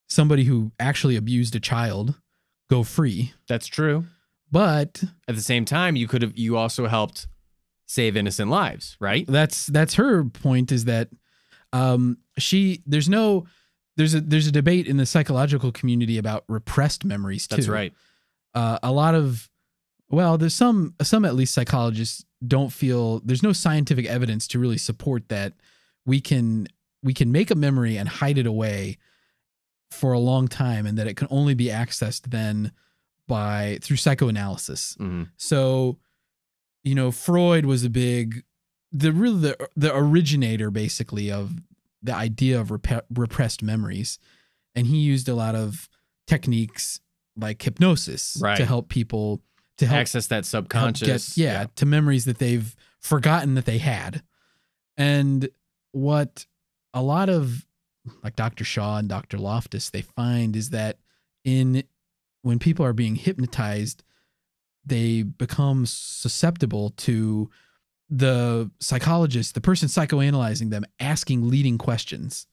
somebody who actually abused a child go free. That's true. But at the same time, you also helped save innocent lives, right? That's her point, is that There's a debate in the psychological community about repressed memories too. That's right. There's some at least psychologists don't feel there's no scientific evidence to really support that we can make a memory and hide it away for a long time, and that it can only be accessed then through psychoanalysis. Mm-hmm. So, Freud was the originator basically of the idea of repressed memories. And he used a lot of techniques like hypnosis to help people to access that subconscious. To memories that they've forgotten that they had. And what a lot of like Dr. Shaw and Dr. Loftus, they find is that when people are being hypnotized, they become susceptible to the psychologist, the person psychoanalyzing them, asking leading questions,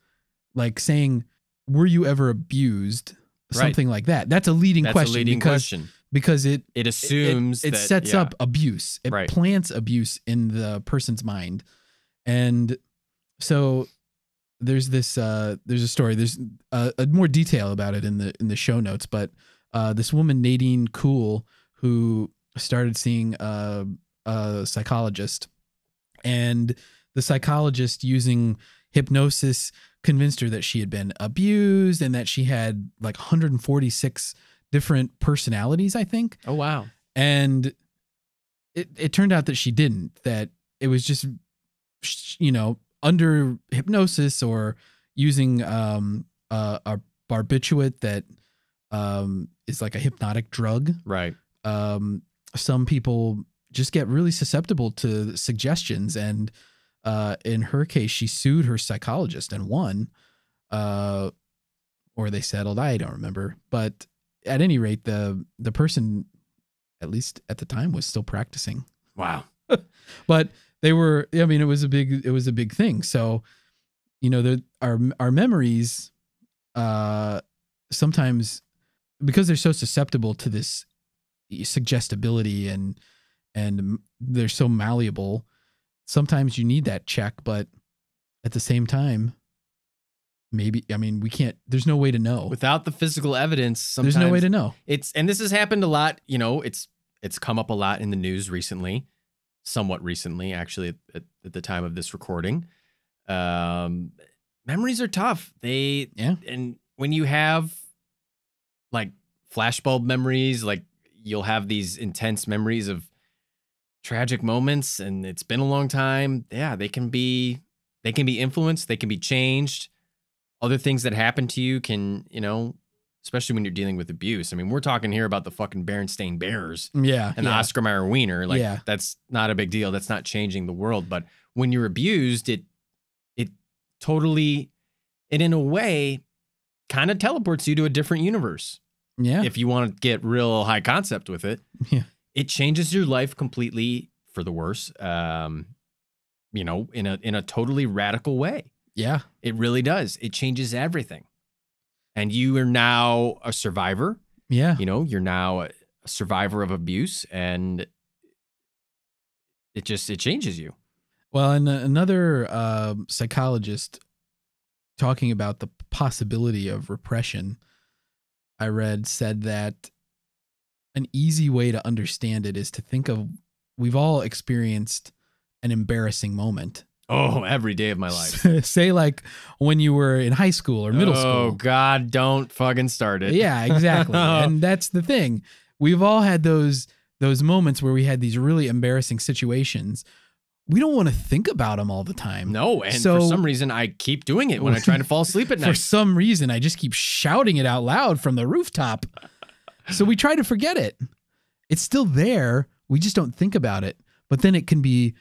like saying, "Were you ever abused?" Something like that. That's a leading question. Because it assumes it sets up abuse. It plants abuse in the person's mind. And so there's a story. There's a more detail about it in the show notes. But this woman, Nadine Kuhl, who started seeing a psychologist, and the psychologist, using hypnosis, convinced her that she had been abused and that she had like 146 different personalities, I think. Oh, wow. And it turned out that she didn't, that it was just, under hypnosis or using a barbiturate that is like a hypnotic drug. Right. Some people just get really susceptible to suggestions. And in her case, she sued her psychologist and won, or they settled. I don't remember. But at any rate, the person, at least at the time, was still practicing. Wow. But they were, I mean, it was a big thing. So, our memories, sometimes, because they're so susceptible to this suggestibility and they're so malleable, sometimes you need that check. But at the same time, maybe, we can't, there's no way to know. Without the physical evidence, sometimes there's no way to know. And this has happened a lot, it's come up a lot in the news recently, somewhat recently, actually, at the time of this recording. Memories are tough. And when you have like flashbulb memories, like you'll have these intense memories of tragic moments, and it's been a long time. Yeah, they can be influenced, they can be changed. Other things that happen to you can, especially when you're dealing with abuse. I mean, we're talking here about the fucking BerenstEIN Bears. Yeah. And the Oscar Meyer wiener. Like, that's not a big deal. That's not changing the world. But when you're abused, it totally, and in a way, kind of teleports you to a different universe. Yeah. If you want to get real high concept with it. Yeah. It changes your life completely for the worse, in a totally radical way. Yeah. It really does. It changes everything. And you are now a survivor. Yeah. You're now a survivor of abuse, and it changes you. Well, and another psychologist talking about the possibility of repression, I read, said that an easy way to understand it is to think of, we've all experienced an embarrassing moment. Oh, every day of my life. Say like when you were in high school or middle school. Oh, God, don't fucking start it. Yeah, exactly. And that's the thing. We've all had those moments where we had these really embarrassing situations. We don't want to think about them all the time. No, and for some reason, I keep doing it when I try to fall asleep at night. For some reason, I just keep shouting it out loud from the rooftop. So we try to forget it. It's still there. We just don't think about it. But then it can be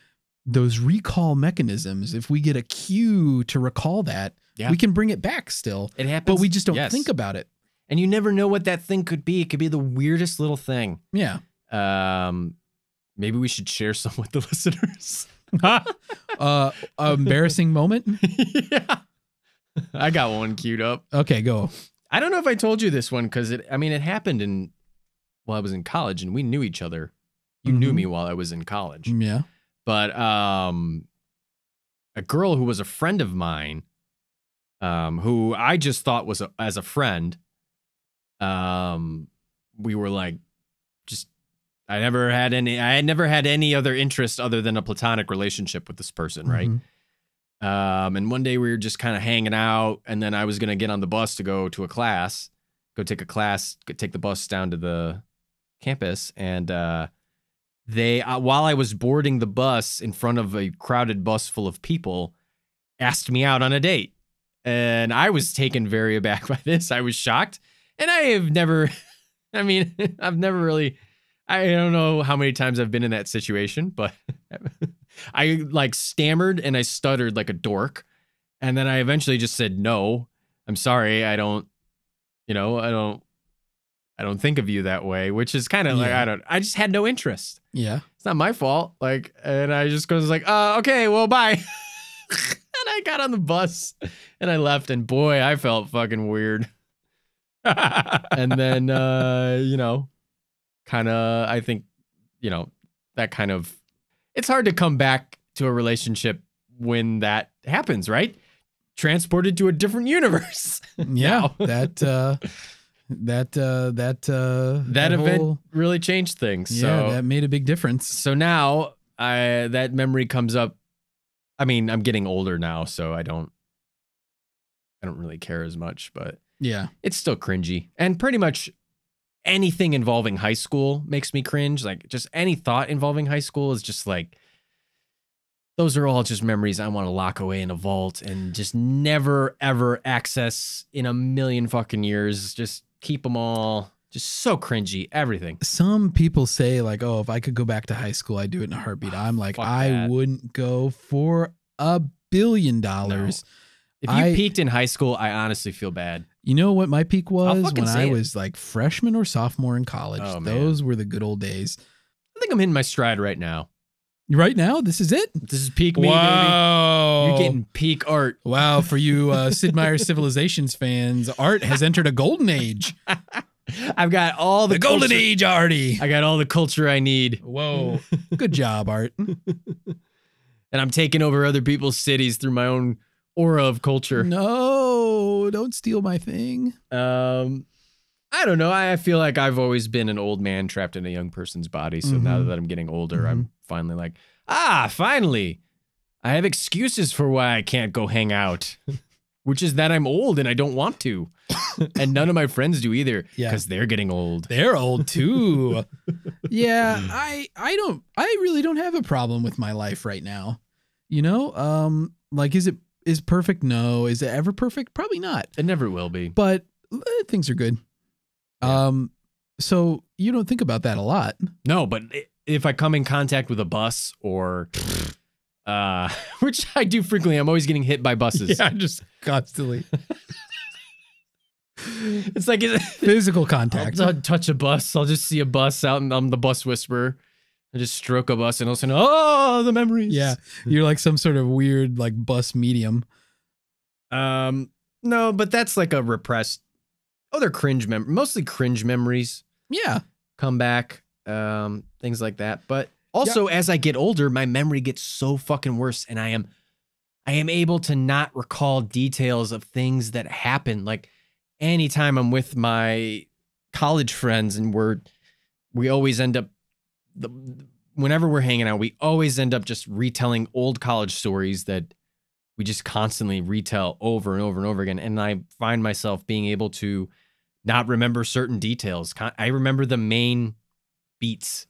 those recall mechanisms. If we get a cue to recall that, we can bring it back still. It happens. But we just don't think about it. And you never know what that thing could be. It could be the weirdest little thing. Yeah. Maybe we should share some with the listeners. Embarrassing moment? Yeah. I got one queued up. Okay, go. I don't know if I told you this one because it happened while I was in college, and we knew each other. You knew me while I was in college. Yeah. But a girl who was a friend of mine who I just thought was as a friend. We were like, just I had never had any other interest other than a platonic relationship with this person, right? And one day we were just kind of hanging out, and then I was gonna get on the bus to go to a class, take the bus down to the campus, and while I was boarding the bus in front of a crowded bus full of people, asked me out on a date. And I was taken very aback by this. I was shocked. And I have never, I mean, I've never really, I don't know how many times I've been in that situation, but I like stammered and I stuttered like a dork. And then I eventually just said, no, I'm sorry. I don't think of you that way, which is kind of like, I just had no interest. Yeah. It's not my fault. Like, and I just was like, okay, well, bye. And I got on the bus and I left, and boy, I felt fucking weird. And then, kind of, I think, that kind of, it's hard to come back to a relationship when that happens, right? Transported to a different universe. Yeah. That event really changed things. Yeah, So that made a big difference. So now that memory comes up. I mean, I'm getting older now, so I don't really care as much, but yeah, it's still cringy. And pretty much anything involving high school makes me cringe. Like, just any thought involving high school is just like, those are all just memories I want to lock away in a vault and just never, ever access in a million fucking years. Just keep them all. Just so cringy, everything. Some people say like, oh, if I could go back to high school, I'd do it in a heartbeat. I'm like, I wouldn't go for $1 billion. No. If you peaked in high school, I honestly feel bad. You know what my peak was? When I was like freshman or sophomore in college. Oh, those were the good old days. I think I'm hitting my stride right now. Right now? This is it? This is peak me, baby. You're getting peak art. Wow, for you Sid Meier's Civilizations fans, art has entered a golden age. I've got all the golden age, Artie. I got all the culture I need. Whoa. Good job, Art. And I'm taking over other people's cities through my own aura of culture. No, don't steal my thing. I don't know. I feel like I've always been an old man trapped in a young person's body. So now that I'm getting older, I'm finally like, finally. I have excuses for why I can't go hang out. Which is that I'm old and I don't want to. And none of my friends do either. Because they're getting old. They're old too. Yeah, I really don't have a problem with my life right now. You know? Like, is perfect? No. Is it ever perfect? Probably not. It never will be. But things are good. Yeah. So you don't think about that a lot. No, but if I come in contact with a bus or which I do frequently, I'm always getting hit by buses. Yeah, just constantly. It's like physical contact. I'll touch a bus. I'll just see a bus out and I'm the bus whisperer. I just stroke a bus and all of a sudden, oh, the memories. Yeah. You're like some sort of weird like bus medium. No, but that's like a repressed, they're cringe mostly cringe memories. Yeah. Come back, things like that. But also as I get older, my memory gets so fucking worse and I am able to not recall details of things that happen. Like anytime I'm with my college friends and we always end up, whenever we're hanging out, we always end up just retelling old college stories that we just constantly retell over and over and over again. And I find myself being able to not remember certain details. I remember the main beats.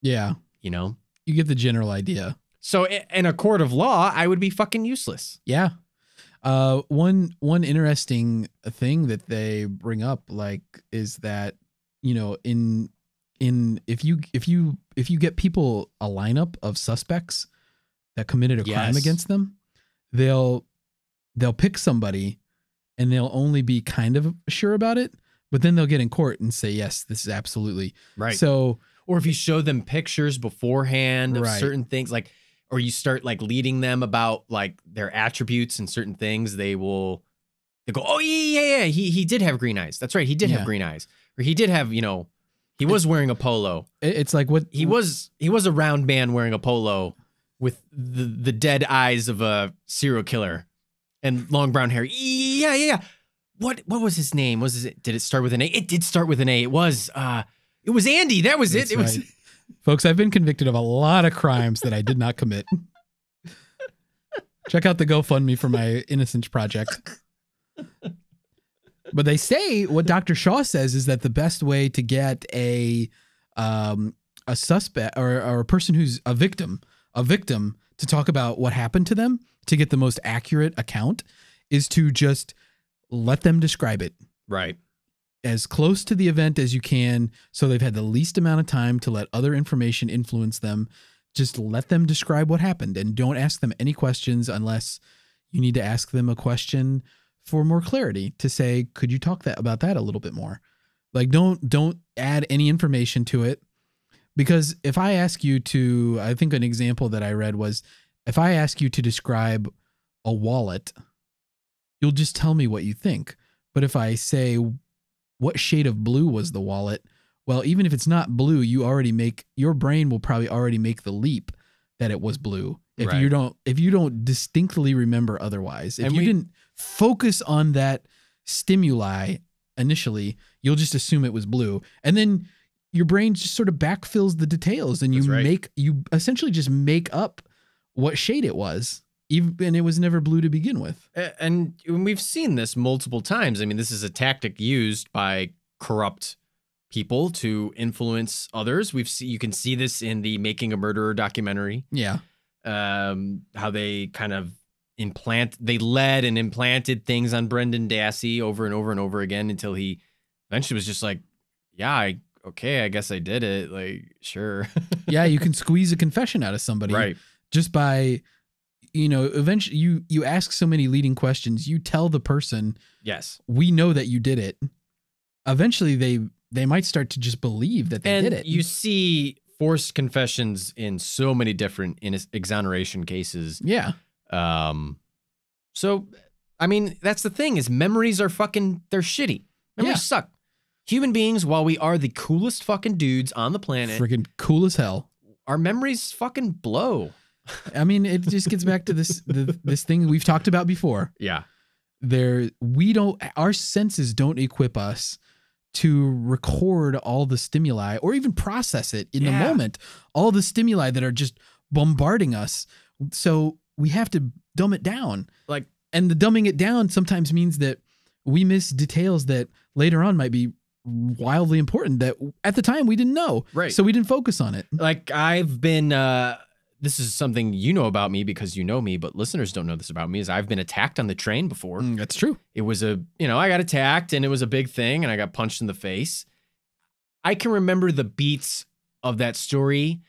Yeah. You know? You get the general idea. So in a court of law, I would be fucking useless. Yeah. One interesting thing that they bring up, like, is that, you know, if you get people a lineup of suspects that committed a crime against them, they'll pick somebody and they'll only be kind of sure about it, but then they'll get in court and say, yes, this is absolutely right. So, or if you show them pictures beforehand of certain things, like, or you start like leading them about like their attributes and certain things, they go, oh yeah. He did have green eyes. That's right. He did have green eyes, or he did have, he was wearing a polo. It's like what he was a round man wearing a polo with the dead eyes of a serial killer. and long brown hair. Yeah. What was his name? Did it start with an A? It did start with an A. It was Andy. That was it. It was. Folks, I've been convicted of a lot of crimes that I did not commit. Check out the GoFundMe for my Innocence Project. But they say, what Dr. Shaw says is that the best way to get a suspect or a person who's a victim to talk about what happened to them, to get the most accurate account, is to just let them describe it. Right. As close to the event as you can, so they've had the least amount of time to let other information influence them. Just let them describe what happened, and don't ask them any questions unless you need to ask them a question for more clarity, to say, could you talk about that a little bit more? Like, don't add any information to it. Because if I ask you to, I think an example that I read was, if I ask you to describe a wallet, you'll just tell me what you think. But if I say, what shade of blue was the wallet? Well, even if it's not blue, your brain will probably already make the leap that it was blue. If Right. you don't distinctly remember otherwise, if you didn't focus on that stimuli initially, you'll just assume it was blue. And then your brain just sort of backfills the details, and you essentially just make up what shade it was, even it was never blue to begin with. And we've seen this multiple times. I mean, this is a tactic used by corrupt people to influence others. You can see this in the Making a Murderer documentary. Yeah. How they kind of led and implanted things on Brendan Dassey over and over and over again, until he eventually was just like, yeah, okay, I guess I did it. Like, sure. Yeah, you can squeeze a confession out of somebody. Right. Just by, eventually you ask so many leading questions, you tell the person, yes, we know that you did it. Eventually they might start to just believe that they did it. You see forced confessions in so many different exoneration cases. Yeah. So, I mean, that's the thing, is memories are they're shitty. Memories suck. Human beings, while we are the coolest fucking dudes on the planet, Freaking cool as hell, our memories fucking blow. I mean, it just gets back to this thing we've talked about before. Yeah. Our senses don't equip us to record all the stimuli or even process it in the moment. All the stimuli that are just bombarding us. So we have to dumb it down. And the dumbing it down sometimes means that we miss details that later on might be wildly important that at the time we didn't know. Right. So we didn't focus on it. Like, I've been, this is something you know about me because you know me, but listeners don't know this about me, is I've been attacked on the train before. That's true. It was I got attacked, and it was a big thing, and I got punched in the face. I can remember the beats of that story.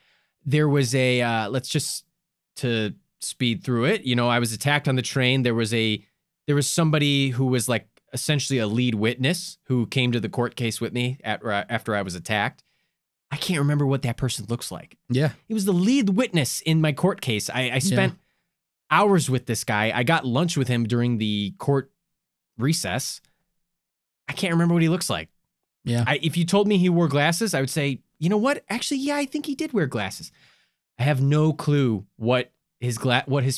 There was to speed through it. I was attacked on the train. There was somebody who was like essentially a lead witness who came to the court case with me after I was attacked. I can't remember what that person looks like. Yeah. He was the lead witness in my court case. I spent hours with this guy. I got lunch with him during the court recess. I can't remember what he looks like. Yeah. If you told me he wore glasses, I would say, you know what? Actually, yeah, I think he did wear glasses. I have no clue what his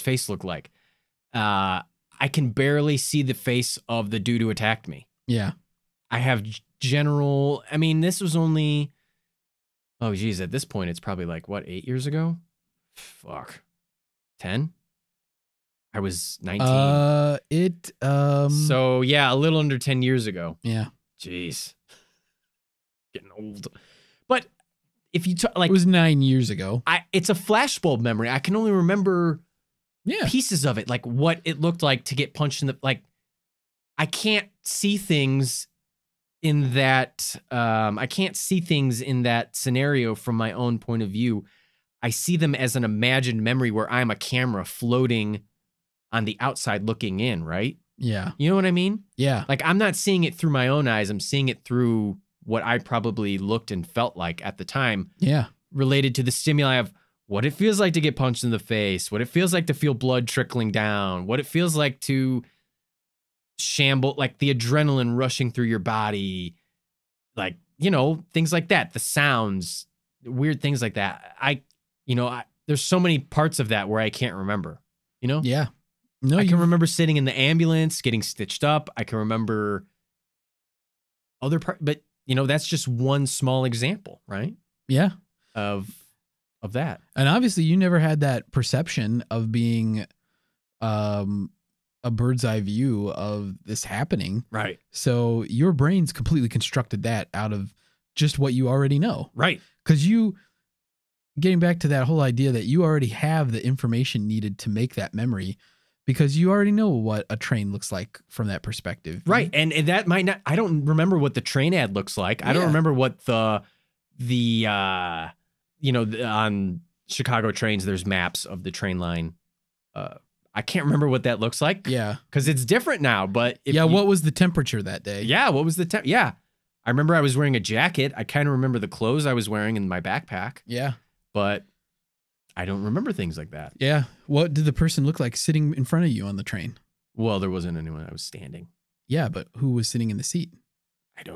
face looked like. I can barely see the face of the dude who attacked me. Yeah. I have this was only, oh geez, at this point, it's probably like, 8 years ago? Fuck. 10? I was 19. So yeah, a little under 10 years ago. Yeah. Jeez. Getting old. But if you it was 9 years ago. It's a flashbulb memory. I can only remember pieces of it, like what it looked like to get punched in the, I can't see things in that, scenario from my own point of view. I see them as an imagined memory where I'm a camera floating on the outside looking in, right? Yeah. You know what I mean? Yeah. Like, I'm not seeing it through my own eyes. I'm seeing it through what I probably looked and felt like at the time. Yeah. Related to the stimuli of what it feels like to get punched in the face, what it feels like to feel blood trickling down, what it feels like to shamble, like the adrenaline rushing through your body, like, things like that, the sounds, weird things like that. There's so many parts of that where I can't remember, Yeah. No, I can remember sitting in the ambulance, getting stitched up. I can remember other part, but you know, that's just one small example, right? Yeah. Of that. And obviously you never had that perception of being a bird's eye view of this happening. Right. So your brain's completely constructed that out of just what you already know. Right. Because getting back to that whole idea that you already have the information needed to make that memory, because you already know what a train looks like from that perspective. Right. And that might not, I don't remember what the train ad looks like. I don't remember what the on Chicago trains, there's maps of the train line. I can't remember what that looks like. Yeah. Because it's different now. But what was the temperature that day? Yeah. What was the temp? Yeah. I remember I was wearing a jacket. I kind of remember the clothes I was wearing in my backpack. Yeah. But I don't remember things like that. Yeah. What did the person look like sitting in front of you on the train? Well, there wasn't anyone. I was standing. Yeah, but who was sitting in the seat?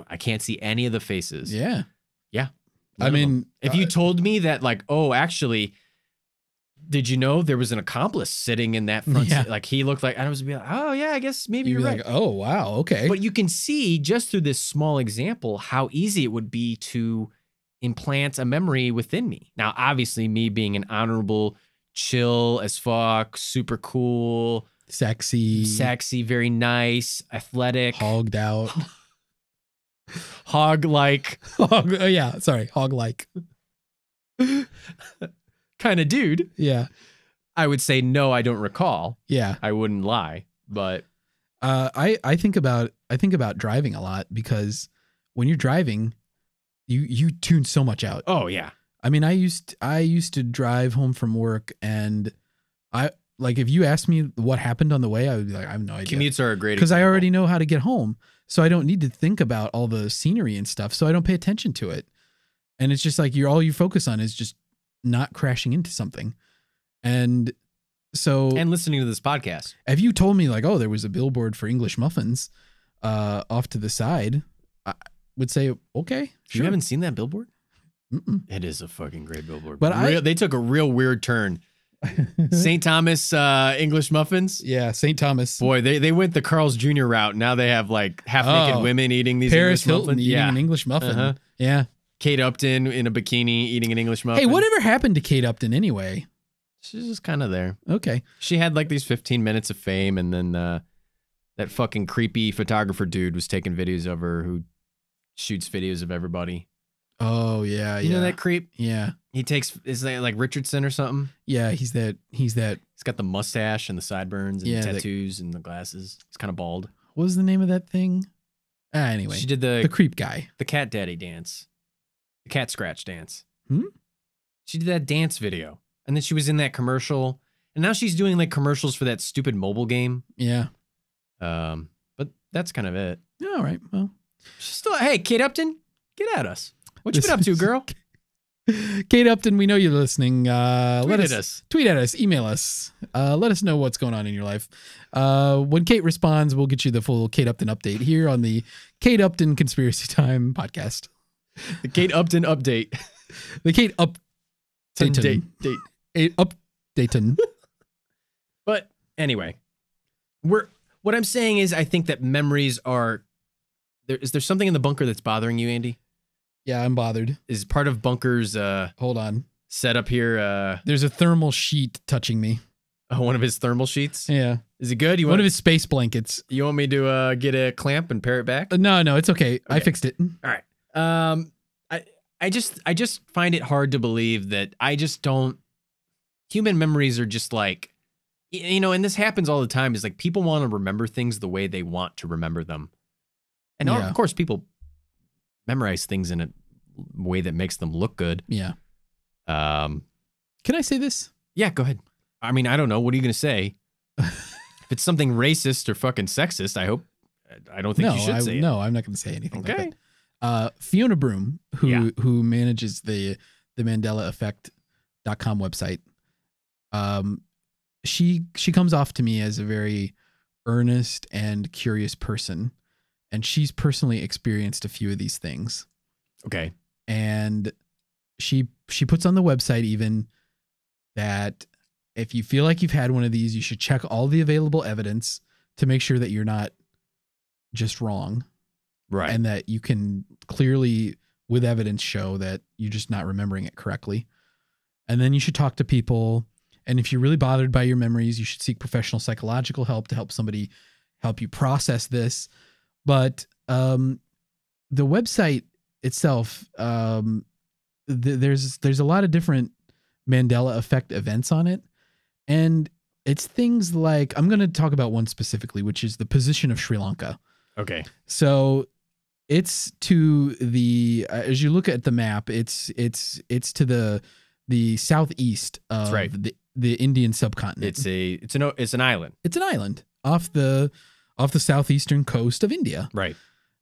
I can't see any of the faces. Yeah. Yeah. I mean, if you told me that, like, oh, actually, did you know there was an accomplice sitting in that front seat? Like, he looked like, I was be like, oh, yeah, I guess maybe you're right. Like, oh, wow. Okay. But you can see just through this small example how easy it would be to implant a memory within me. Now, obviously, me being an honorable, chill as fuck, super cool, sexy, very nice, athletic, hogged out, hog-like. Oh, yeah. Sorry. Hog-like. kind of dude. Yeah. I would say no, I don't recall. Yeah. I wouldn't lie, but I think about driving a lot, because when you're driving, you tune so much out. Oh yeah. I mean, I used to drive home from work, and if you asked me what happened on the way, I would be like, I have no idea. Commutes are a great because I example. already know how to get home, so I don't need to think about all the scenery and stuff. So I don't pay attention to it, and it's just like all you focus on is just not crashing into something. And listening to this podcast. If you told me like, oh, there was a billboard for English muffins off to the side, I would say, okay. Sure. You haven't seen that billboard? Mm-mm. It is a fucking great billboard. But they took a real weird turn. St. Thomas English muffins. Yeah, St. Thomas. Boy, they went the Carl's Jr. route. Now they have like half-naked women eating these Paris English Hilton muffins. eating an English muffin. Uh-huh. Yeah. Kate Upton in a bikini eating an English muffin. Hey, whatever happened to Kate Upton anyway? She's just kind of there. Okay. She had like these 15 minutes of fame, and then that fucking creepy photographer dude was taking videos of her, who shoots videos of everybody. Oh yeah, You know that creep? Yeah. Is that like Richardson or something? Yeah, he's that. He's got the mustache and the sideburns and the tattoos and the glasses. He's kind of bald. What was the name of that thing? Anyway, she did the creep guy, the cat daddy dance, the cat scratch dance. Hmm? She did that dance video, and then she was in that commercial, and now she's doing like commercials for that stupid mobile game. Yeah. But that's kind of it. All right. Well, she's still. Hey, Kate Upton, get at us. What you been up to, girl? Kate Upton, we know you're listening. Tweet at us, email us. Let us know what's going on in your life. When Kate responds, we'll get you the full Kate Upton update here on the Kate Upton Conspiracy Time podcast. The Kate Upton update. The Kate Upton updating. But anyway, what I'm saying is, I think that memories are. Is there something in the bunker that's bothering you, Andy? Yeah, I'm bothered. Is part of Bunker's hold on, setup here? There's a thermal sheet touching me. Oh, one of his thermal sheets? Yeah. Is it good? One of his space blankets. You want me to get a clamp and pare it back? No, it's okay. I fixed it. All right. I just find it hard to believe that human memories are just like, and this happens all the time, is like people want to remember things the way they want to remember them. And of course people memorize things in a way that makes them look good. Yeah. Can I say this? Yeah, go ahead. I mean, I don't know. What are you going to say? If it's something racist or fucking sexist, I don't think you should say it. No, I'm not going to say anything like that. Fiona Broome, who manages the Mandela Effect.com website, she comes off to me as a very earnest and curious person. And she's personally experienced a few of these things. Okay. And she puts on the website even that if you feel like you've had one of these, you should check all the available evidence to make sure that you're not just wrong. Right. And that you can clearly, with evidence, show that you're just not remembering it correctly. And then you should talk to people. And if you're really bothered by your memories, you should seek professional psychological help to help somebody help you process this. But the website itself, there's a lot of different Mandela Effect events on it. And it's things like, I'm going to talk about one specifically, which is the position of Sri Lanka. Okay. So it's to the, as you look at the map, it's to the southeast of the Indian subcontinent. It's an island. It's an island off the southeastern coast of India. Right.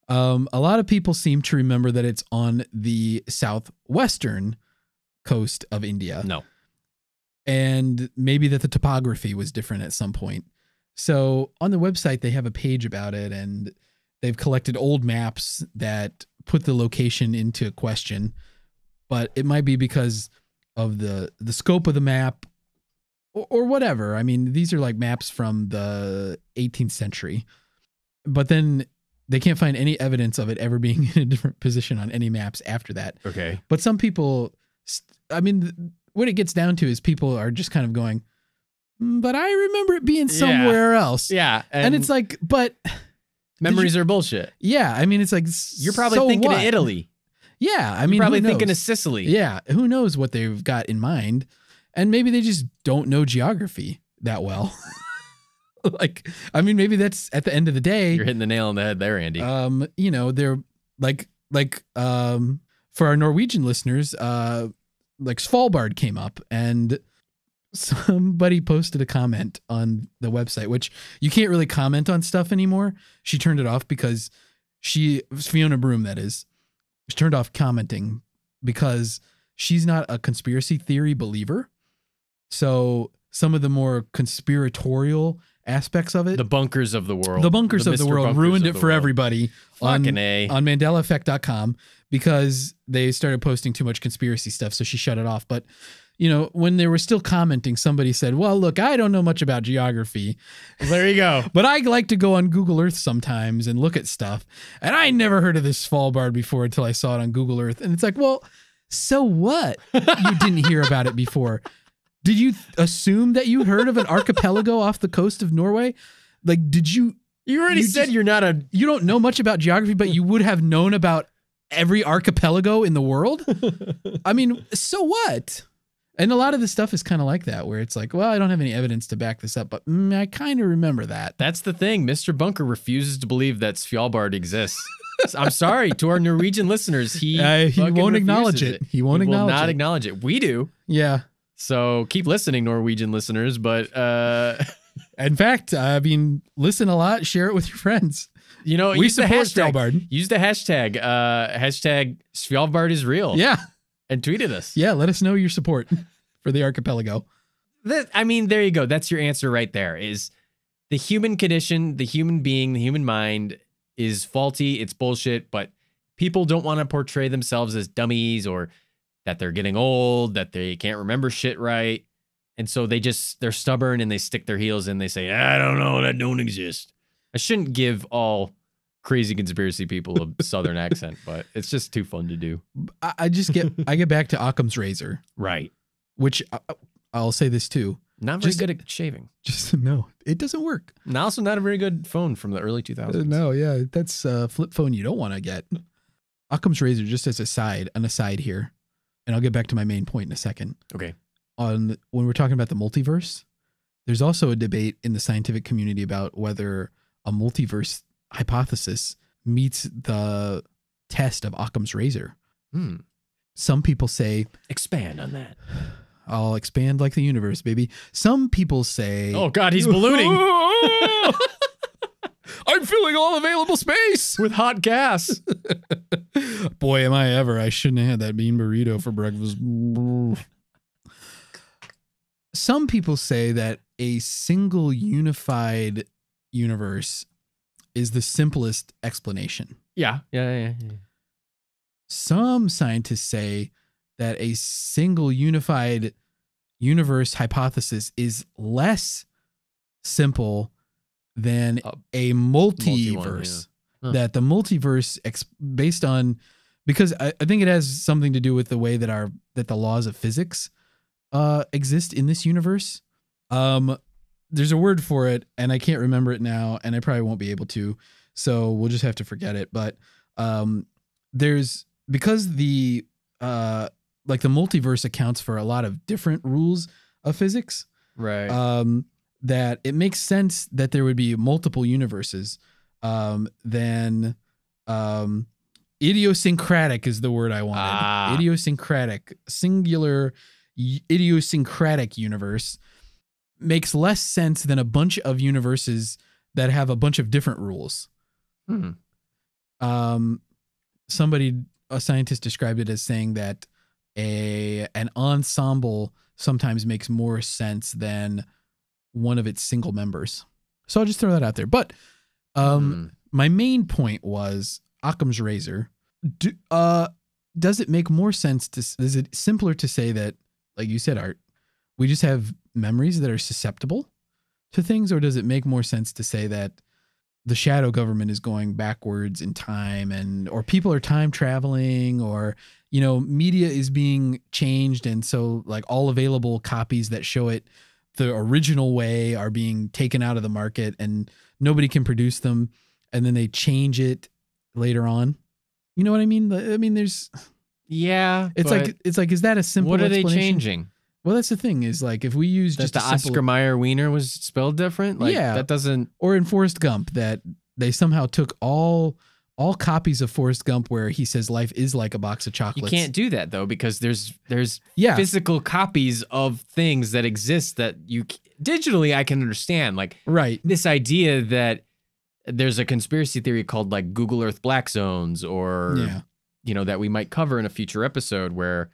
A lot of people seem to remember that it's on the southwestern coast of India. No. And maybe that the topography was different at some point. So on the website, they have a page about it, and they've collected old maps that put the location into question, but it might be because of the scope of the map or whatever. I mean, these are like maps from the 18th century, but then they can't find any evidence of it ever being in a different position on any maps after that. Okay. But some people, I mean, what it gets down to is people are just kind of going, but I remember it being somewhere else. Yeah. And it's like, but memories are bullshit. Yeah. I mean, it's like, you're probably thinking of Italy. Yeah. I mean, you're probably thinking of Sicily. Yeah. Who knows what they've got in mind? And maybe they just don't know geography that well. Like, I mean, maybe that's at the end of the day. You're hitting the nail on the head there, Andy. You know, they're like, for our Norwegian listeners, like Svalbard came up, and somebody posted a comment on the website, which you can't really comment on stuff anymore. She turned it off because Fiona Broome, that is, she turned off commenting because she's not a conspiracy theory believer. So some of the more conspiratorial aspects of it, the bunkers of the world, ruined it for everybody on MandelaEffect.com because they started posting too much conspiracy stuff. So she shut it off. But, you know, when they were still commenting, somebody said, well, look, I don't know much about geography. There you go. But I like to go on Google Earth sometimes and look at stuff. And I never heard of this Svalbard before until I saw it on Google Earth. And it's like, well, so what? You didn't hear about it before. Did you assume that you heard of an archipelago off the coast of Norway? Like, did you? You already said you don't know much about geography, but you would have known about every archipelago in the world. I mean, so what? And a lot of the stuff is kind of like that, where it's like, well, I don't have any evidence to back this up, but I kind of remember that. That's the thing. Mr. Bunker refuses to believe that Svalbard exists. I'm sorry to our Norwegian listeners. He won't acknowledge it. He won't acknowledge it. We do. Yeah. So keep listening, Norwegian listeners. But in fact, I mean, listen a lot. Share it with your friends. You know, we support Svalbard. Use the hashtag. Hashtag Svalbard is real. Yeah. And tweet at us. Yeah. Let us know your support for the archipelago. I mean, there you go. That's your answer right there. Is the human condition, the human being, the human mind is faulty. It's bullshit. But people don't want to portray themselves as dummies or that they're getting old, that they can't remember shit right. And so they're stubborn and they stick their heels in. They say, I don't know, that don't exist. I shouldn't give all crazy conspiracy people a Southern accent, but it's just too fun to do. I get back to Occam's razor. Right. Which I'll say this too. Not very good at shaving. No, it doesn't work. And also not a very good phone from the early 2000s. No, yeah, that's a flip phone you don't want to get. Occam's razor, just as an aside here, and I'll get back to my main point in a second. Okay. When we're talking about the multiverse, there's also a debate in the scientific community about whether a multiverse hypothesis meets the test of Occam's razor. Some people say... Expand on that. I'll expand like the universe, baby. Some people say... Oh, God, he's ballooning. I'm filling all available space with hot gas. Boy, am I ever. I shouldn't have had that bean burrito for breakfast. Some people say that a single unified universe is the simplest explanation. Yeah. Some scientists say that a single unified universe hypothesis is less simple than a multiverse. That the multiverse based on, because I think it has something to do with the way that the laws of physics exist in this universe. There's a word for it and I can't remember it now and I probably won't be able to, so we'll just have to forget it. But because the like the multiverse accounts for a lot of different rules of physics, right? That it makes sense that there would be multiple universes. Then idiosyncratic is the word I wanted. Idiosyncratic, singular, idiosyncratic universe makes less sense than a bunch of universes that have a bunch of different rules. A scientist described it as saying that an ensemble sometimes makes more sense than one of its single members. So I'll just throw that out there. But my main point was Occam's razor. Does it make more sense is it simpler to say that, like you said, Art, we just have memories that are susceptible to things, or does it make more sense to say that the shadow government is going backwards in time, or people are time traveling, or, media is being changed. And so like all available copies that show it the original way are being taken out of the market and nobody can produce them. And then they change it later on. You know what I mean? I mean, it's like, is that a simple what are they explanation? Changing? Well, that's the thing is like, if we use that just the Oscar Meyer wiener was spelled different, like that doesn't, or in Forrest Gump that they somehow took all copies of Forrest Gump where he says life is like a box of chocolates. You can't do that though, because there's physical copies of things that exist that you digitally I can understand. Like this idea that there's a conspiracy theory called like Google Earth black zones, or that we might cover in a future episode, where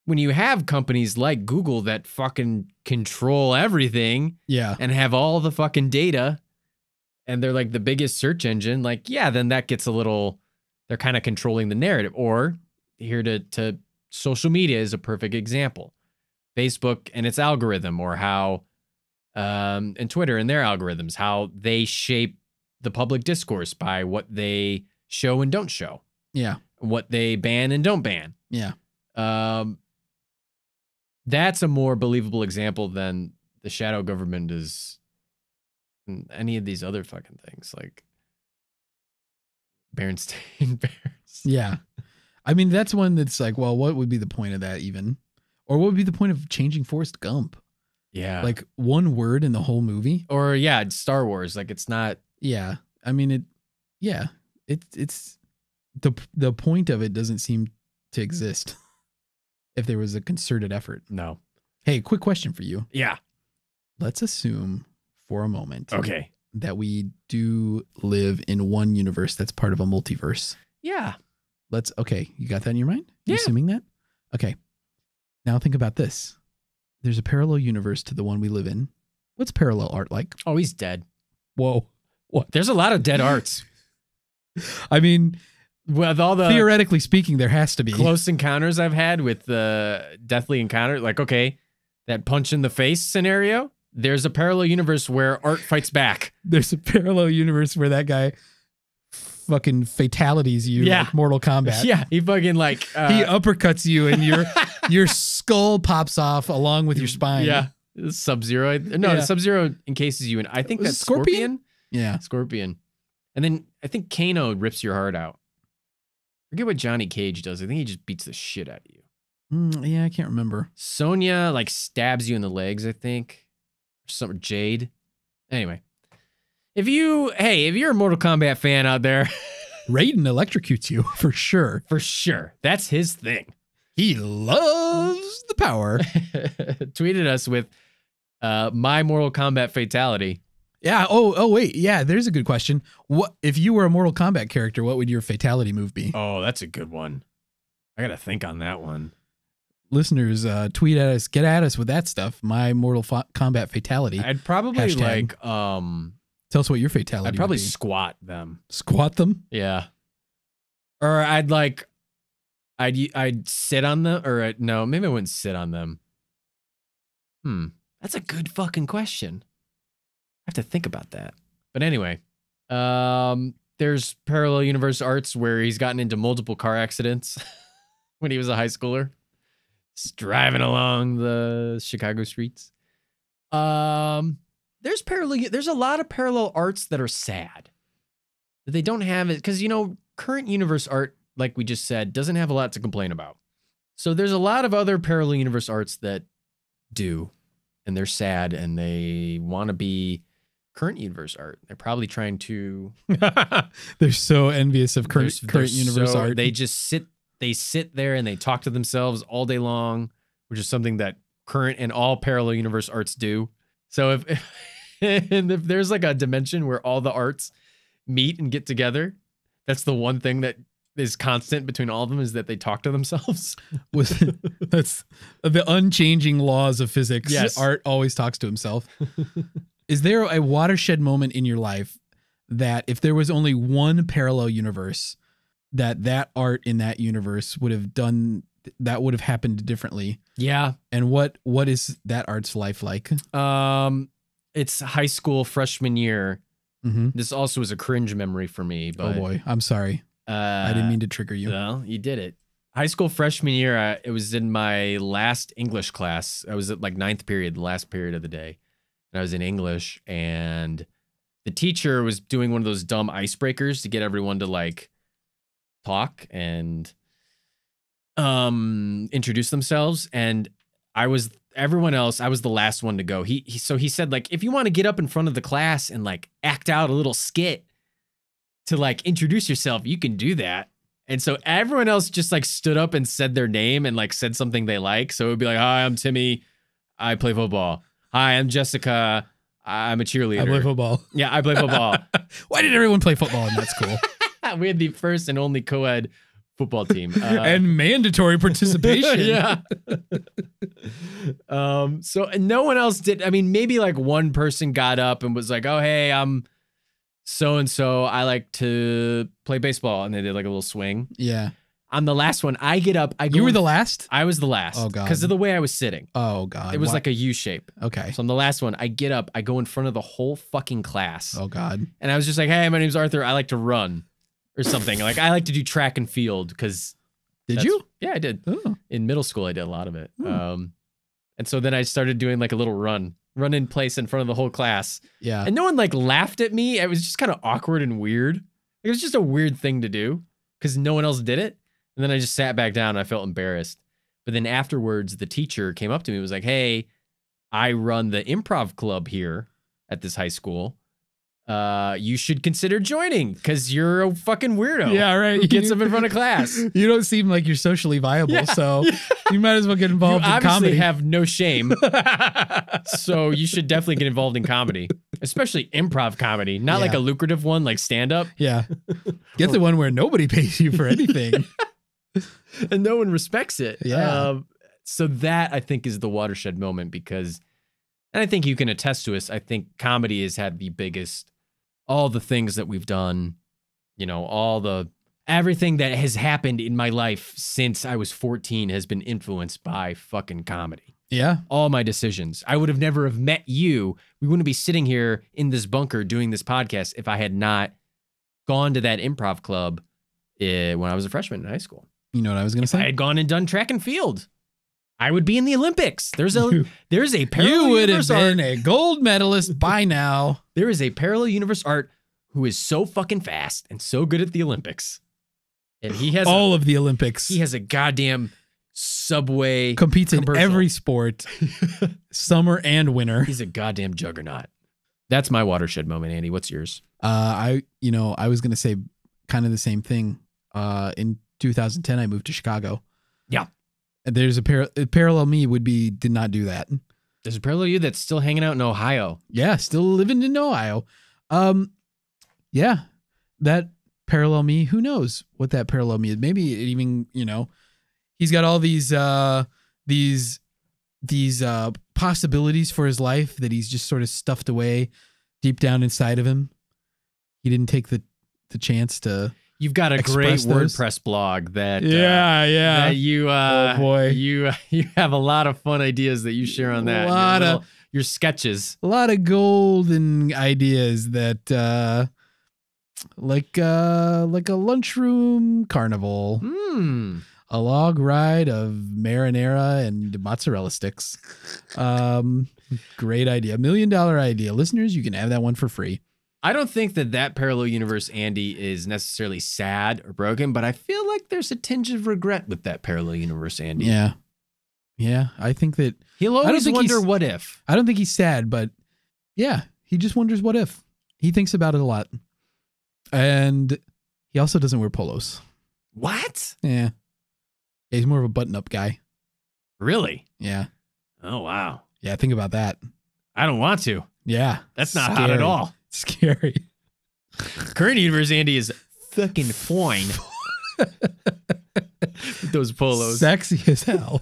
when you have companies like Google that fucking control everything and have all the fucking data, and they're like the biggest search engine, like, then that gets a little, they're kind of controlling the narrative. Or here to social media is a perfect example. Facebook and its algorithm, or how, and Twitter and their algorithms, how they shape the public discourse by what they show and don't show. Yeah. What they ban and don't ban. Yeah. That's a more believable example than the shadow government is any of these other fucking things, like BerenstAIN Bears. Yeah. I mean, that's one that's like, well, what would be the point of that even? Or what would be the point of changing Forrest Gump? Yeah. Like one word in the whole movie? Or it's Star Wars. Like it's not. Yeah. I mean, it's the point of it doesn't seem to exist if there was a concerted effort. No. Hey, quick question for you. Yeah. Let's assume for a moment. Okay. That we do live in one universe that's part of a multiverse. Yeah. Okay. You got that in your mind? Yeah. You assuming that? Okay. Now think about this. There's a parallel universe to the one we live in. What's parallel art like? Oh, he's dead. Whoa. What? There's a lot of dead arts. I mean, with all the theoretically speaking, there has to be close encounters I've had with the deathly encounter. Like, okay, that punch in the face scenario. There's a parallel universe where art fights back. There's a parallel universe where that guy fucking fatalities you like Mortal Kombat. Yeah, he fucking like he uppercuts you and your skull pops off along with your spine. Yeah, Sub-Zero. No, Sub-Zero encases you, and I think that's Scorpion. Yeah, Scorpion. And then I think Kano rips your heart out. Forget what Johnny Cage does. I think he just beats the shit out of you. Yeah, I can't remember. Sonya like stabs you in the legs, I think. Some Jade. Anyway, if you're a Mortal Kombat fan out there, Raiden electrocutes you for sure. For sure. That's his thing. He loves the power. Tweeted us with my Mortal Kombat fatality. Yeah. Oh, wait. Yeah, there's a good question. What if you were a Mortal Kombat character, what would your fatality move be? Oh, that's a good one. I got to think on that one. Listeners, tweet at us, get at us with that stuff. My Mortal Kombat fatality. I'd probably Hashtag. Tell us what your fatality. I'd probably would be. squat them. Squat them? Yeah. Or I'd sit on them, or no, maybe I wouldn't sit on them. That's a good fucking question. I have to think about that. But anyway, there's parallel universe arts where he's gotten into multiple car accidents when he was a high schooler, just driving along the Chicago streets. There's a lot of parallel arts that are sad. That they don't have it because, you know, current universe art, like we just said, doesn't have a lot to complain about. So there's a lot of other parallel universe arts that do, and they're sad, and they want to be current universe art. They're probably trying to. They're so envious of current universe art. They just sit there and they talk to themselves all day long, which is something that current and all parallel universe arts do. So if there's like a dimension where all the arts meet and get together, that's the one thing that is constant between all of them, is that they talk to themselves. That's the unchanging laws of physics. Yes. Art always talks to himself. Is there a watershed moment in your life that if there was only one parallel universe, that art in that universe would have happened differently? Yeah. And what is that art's life like? It's high school freshman year. Mm-hmm. This also is a cringe memory for me. But, oh boy, I'm sorry. I didn't mean to trigger you. Well, you did it. High school freshman year, it was in my last English class. I was at like 9th period, the last period of the day. And I was in English, and the teacher was doing one of those dumb icebreakers to get everyone to like talk and introduce themselves. And I was the last one to go. So he said, like, if you want to get up in front of the class and like act out a little skit to like introduce yourself, you can do that. And so everyone else just like stood up and said their name and like said something they like. So it would be like, hi, I'm Timmy. I play football. Hi, I'm Jessica. I'm a cheerleader. I play football. Yeah, I play football. Why did everyone play football in that school? We had the first and only co-ed football team. And mandatory participation. Yeah. So no one else did. I mean, maybe like one person got up and was like, oh, hey, I'm so-and-so. I like to play baseball. And they did like a little swing. Yeah. I'm the last one. I get up. You were the last? I was the last. Oh, God. Because of the way I was sitting. Oh, God. It was like a U shape. Okay. So I'm the last one. I get up. I go in front of the whole fucking class. Oh, God. And I was just like, hey, my name's Arthur. I like to run or something. Like, I like to do track and field because... Did you? Yeah, I did. Oh. In middle school, I did a lot of it. Hmm. And so then I started doing like a little run in place in front of the whole class. Yeah. And no one like laughed at me. It was just kind of awkward and weird. It was just a weird thing to do because no one else did it. And then I just sat back down and I felt embarrassed. But then afterwards, the teacher came up to me and was like, hey, I run the improv club here at this high school. You should consider joining because you're a fucking weirdo. Yeah, right. Who gets up in front of class. You don't seem like you're socially viable, Yeah. So you might as well get involved You in comedy. obviously have no shame. So you should definitely get involved in comedy, especially improv comedy, not like a lucrative one like stand-up. Yeah. Get the one where nobody pays you for anything. And no one respects it. Yeah. So that I think is the watershed moment because, and I think you can attest to us, I think comedy has had the biggest, all the things that we've done, you know, everything that has happened in my life since I was 14 has been influenced by fucking comedy. Yeah. All my decisions. I would have never have met you. We wouldn't be sitting here in this bunker doing this podcast if I had not gone to that improv club when I was a freshman in high school. You know what I was going to say? I had gone and done track and field. I would be in the Olympics. There's a parallel You would have universe art. been a gold medalist by now. There is a parallel universe art who is so fucking fast and so good at the Olympics. And he has all of the Olympics. He has a goddamn Subway competes commercial. in every sport, summer and winter. He's a goddamn juggernaut. That's my watershed moment, Andy. What's yours? I was going to say kind of the same thing. In 2010, I moved to Chicago. Yeah. There's a parallel me did not do that. There's a parallel you that's still hanging out in Ohio. Yeah, still living in Ohio. Yeah, that parallel me, who knows what that parallel me is. Maybe it even, he's got all these possibilities for his life that he's just sort of stuffed away deep down inside of him. He didn't take the chance to. You've got a great express those. WordPress blog that yeah. that you Oh, boy. you have a lot of fun ideas that you share on that. Your sketches. A lot of golden ideas that like a lunchroom carnival. A log ride of marinara and mozzarella sticks. Great idea. $1 million idea. Listeners, you can have that one for free. I don't think that parallel universe Andy is necessarily sad or broken, but I feel like there's a tinge of regret with that parallel universe Andy. Yeah. Yeah, I think that he'll always wonder what if. I don't think he's sad, but yeah, he just wonders what if. He thinks about it a lot. And he also doesn't wear polos. What? Yeah. He's more of a button-up guy. Really? Yeah. Oh, wow. Yeah, think about that. I don't want to. Yeah. That's not hot at all. Scary. Current universe Andy is fucking fine. With those polos. Sexy as hell.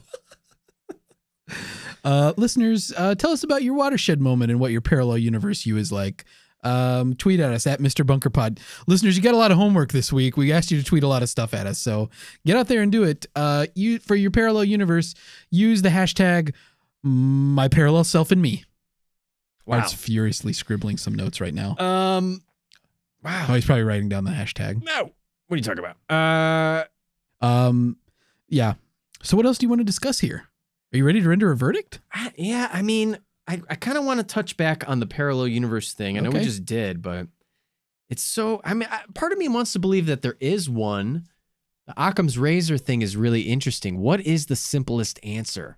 Listeners, tell us about your watershed moment and what your parallel universe you is like. Tweet at us at Mr. Bunker Pod. Listeners, you got a lot of homework this week. We asked you to tweet a lot of stuff at us, so get out there and do it. You for your parallel universe, use the hashtag #MyParallelSelfAndMe. Wow. Art's furiously scribbling some notes right now. Wow. Oh, he's probably writing down the hashtag. No. What are you talking about? Yeah. So what else do you want to discuss here? Are you ready to render a verdict? Yeah, I mean, I kind of want to touch back on the parallel universe thing. I know we just did, but it's so, I mean, part of me wants to believe that there is one. The Occam's razor thing is really interesting. What is the simplest answer?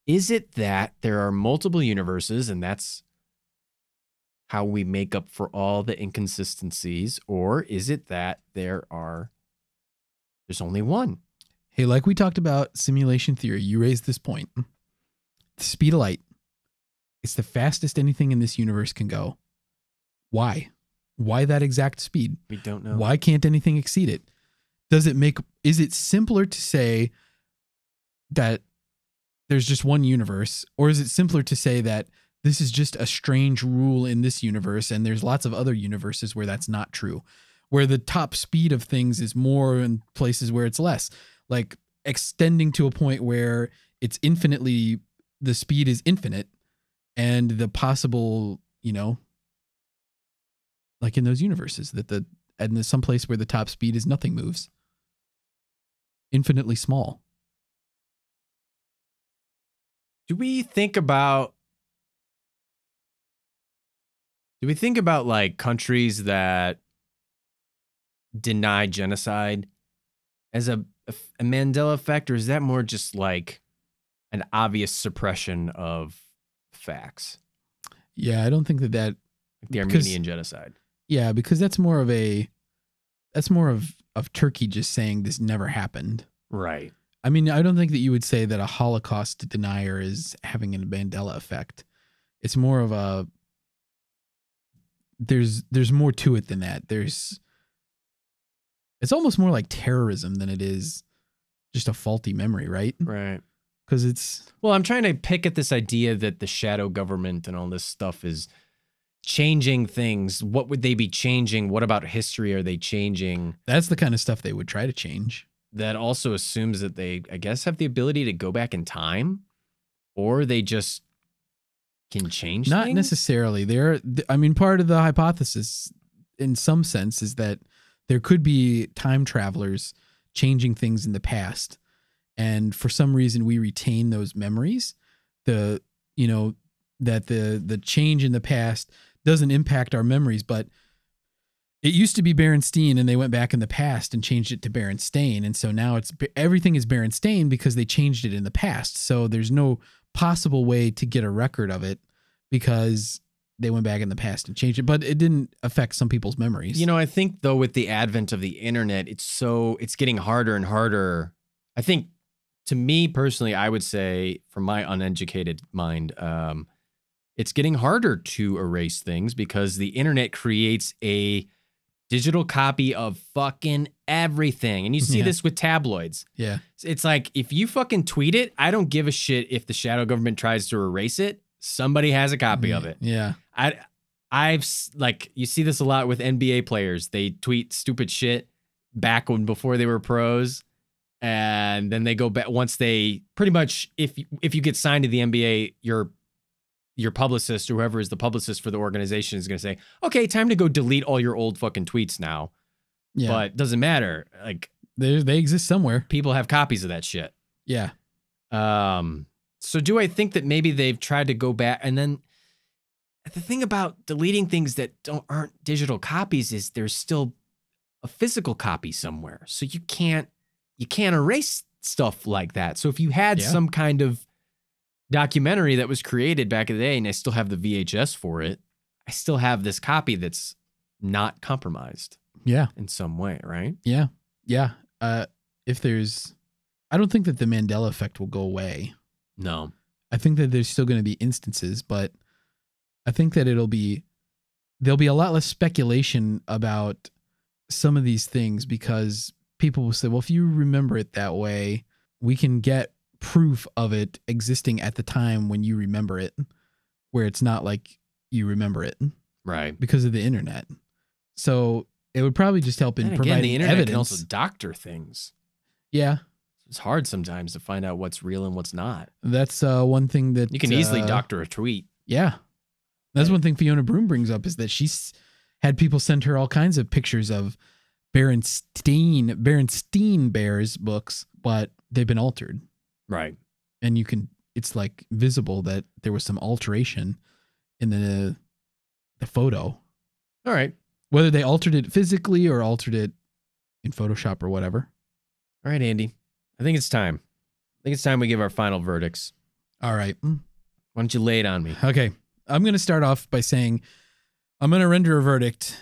Is it that there are multiple universes and that's how we make up for all the inconsistencies? Or is it that there's only one? Hey, like we talked about simulation theory, you raised this point. The speed of light. It's the fastest anything in this universe can go. Why? Why that exact speed? We don't know. Why can't anything exceed it? Is it simpler to say that there's just one universe, or is it simpler to say that this is just a strange rule in this universe and there's lots of other universes where that's not true, where the top speed of things is more in places where it's less, like extending to a point where it's infinitely, the speed is infinite and the possible, like in those universes and there's some place where the top speed is nothing moves. Infinitely small. Do we think about like countries that deny genocide as a Mandela effect, or is that more just like an obvious suppression of facts? Yeah, I don't think that like the Armenian genocide. Yeah, because that's more of Turkey just saying this never happened. Right. I mean, I don't think that you would say that a Holocaust denier is having a Mandela effect. It's more of a, there's more to it than that. It's almost more like terrorism than it is just a faulty memory, right? Right. Because well, I'm trying to pick at this idea that the shadow government and all this stuff is changing things. What would they be changing? What about history are they changing? That's the kind of stuff they would try to change. That also assumes that they, I guess, have the ability to go back in time, or they just can change Not things? necessarily. Part of the hypothesis in some sense is that there could be time travelers changing things in the past. And for some reason we retain those memories. That the change in the past doesn't impact our memories, but it used to be BerenstEIN and they went back in the past and changed it to BerenstEIN. And so now everything is BerenstEIN because they changed it in the past. So there's no possible way to get a record of it because they went back in the past and changed it, but it didn't affect some people's memories. I think though with the advent of the internet, it's getting harder and harder. I think to me personally, I would say from my uneducated mind, it's getting harder to erase things because the internet creates a digital copy of fucking everything. And you see this with tabloids. Yeah. It's like, if you fucking tweet it, I don't give a shit if the shadow government tries to erase it. Somebody has a copy of it. Yeah. I've you see this a lot with NBA players. They tweet stupid shit back when before they were pros. And then they go back once they pretty much, if you get signed to the NBA, your publicist or whoever is the publicist for the organization is going to say, okay, time to go delete all your old fucking tweets now. Yeah. But doesn't matter. Like they exist somewhere. People have copies of that shit. Yeah. So do I think that maybe they've tried to go back? And then the thing about deleting things that aren't digital copies is there's still a physical copy somewhere. So you can't erase stuff like that. So if you had some kind of documentary that was created back in the day and I still have the VHS for it, I still have this copy that's not compromised. Yeah. In some way, right? Yeah. Yeah. I don't think that the Mandela effect will go away. No. I think that there's still going to be instances, but I think that there'll be a lot less speculation about some of these things because people will say, well, if you remember it that way, we can get proof of it existing at the time when you remember it, where it's not like you remember it. Right. Because of the internet. So it would probably just help in providing the internet evidence. Can also doctor things. Yeah. It's hard sometimes to find out what's real and what's not. That's one thing that you can easily doctor a tweet. Yeah. That's one thing Fiona Broome brings up is that she's had people send her all kinds of pictures of BerenstEIN Bears books, but they've been altered. Right. And it's like visible that there was some alteration in the photo. All right. Whether they altered it physically or altered it in Photoshop or whatever. All right, Andy. I think it's time. We give our final verdicts. All right. Why don't you lay it on me? Okay. I'm going to start off by saying I'm going to render a verdict.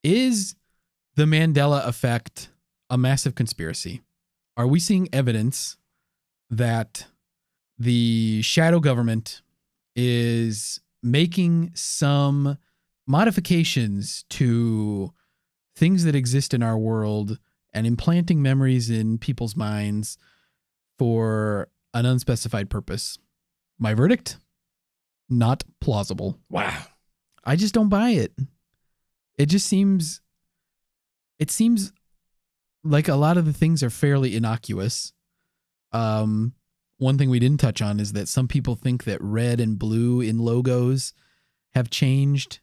Is the Mandela effect a massive conspiracy? Are we seeing evidence that the shadow government is making some modifications to things that exist in our world and implanting memories in people's minds for an unspecified purpose? My verdict? Not plausible. Wow. I just don't buy it. It seems like a lot of the things are fairly innocuous. One thing we didn't touch on is that some people think that red and blue in logos have changed,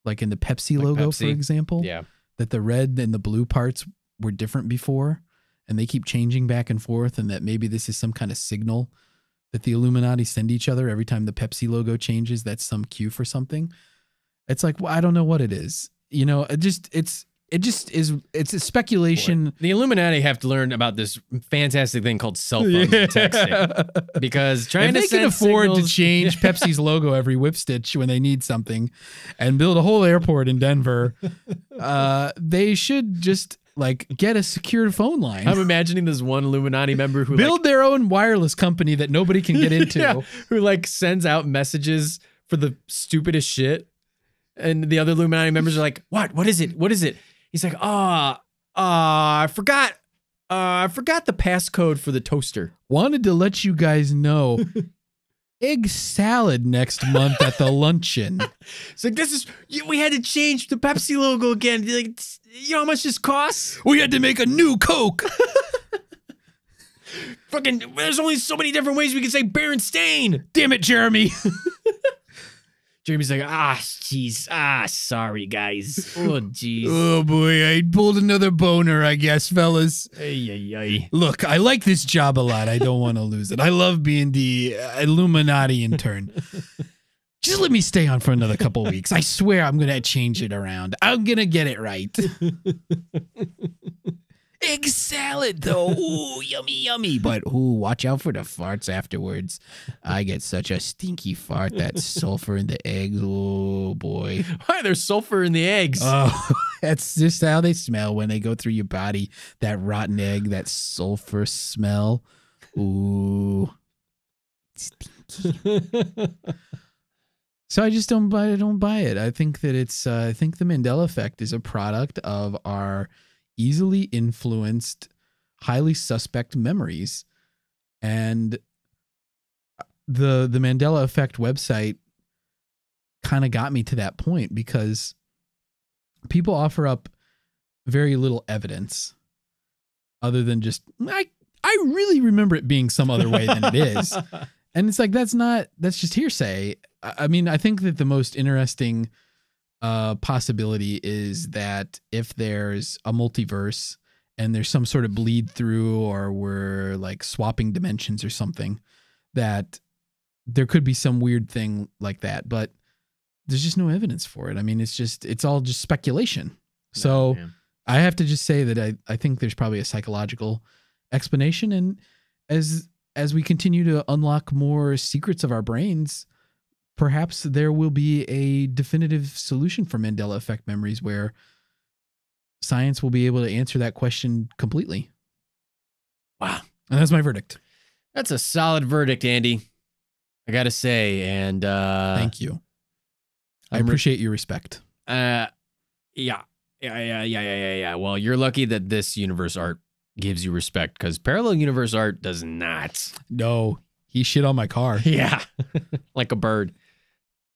like in the Pepsi logo, for example. Yeah. That the red and the blue parts were different before, and they keep changing back and forth, and that maybe this is some kind of signal that the Illuminati send each other every time the Pepsi logo changes. That's some cue for something. It's like, well, I don't know what it is. You know, it's a speculation. Boy, the Illuminati have to learn about this fantastic thing called cell phones and texting, because trying to can afford to change Pepsi's logo every whip stitch when they need something and build a whole airport in Denver, they should just like get a secured phone line. I'm imagining this one Illuminati member who build their own wireless company that nobody can get into, who like sends out messages for the stupidest shit. And the other Illuminati members are like, what is it? What is it? He's like, I forgot the passcode for the toaster. Wanted to let you guys know, egg salad next month at the luncheon. It's like, we had to change the Pepsi logo again. Like, you know how much this costs? We had to make a new Coke. Fucking, there's only so many different ways we can say BerenstEIN. Damn it, Jeremy. Jeremy's like, jeez, sorry, guys. Oh, jeez. Oh, boy, I pulled another boner, I guess, fellas. Ay. Look, I like this job a lot. I don't want to lose it. I love being the Illuminati intern. Just let me stay on for another couple weeks. I swear I'm going to change it around. I'm going to get it right. Egg salad, though. Ooh, yummy, yummy. But, watch out for the farts afterwards. I get such a stinky fart. That's sulfur in the eggs. Oh, boy. Why, there's sulfur in the eggs? Oh, that's just how they smell when they go through your body. That rotten egg, that sulfur smell. Ooh. Stinky. So I just don't buy it. I think that I think the Mandela effect is a product of our easily influenced, highly suspect memories. And the Mandela Effect website kind of got me to that point because people offer up very little evidence. other than just, I really remember it being some other way than it is. And it's like, that's just hearsay. I mean, I think that the most interesting possibility is that if there's a multiverse and there's some sort of bleed through, or we're like swapping dimensions or something, that there could be some weird thing like that, but there's just no evidence for it. I mean, it's all just speculation. So I have to just say that I think there's probably a psychological explanation. And as we continue to unlock more secrets of our brains, perhaps there will be a definitive solution for Mandela Effect memories where science will be able to answer that question completely. Wow. And that's my verdict. That's a solid verdict, Andy. I got to say. And thank you. I appreciate your respect. Yeah. Well, you're lucky that this universe art gives you respect, because parallel universe art does not. No, he shit on my car. Yeah. Like a bird.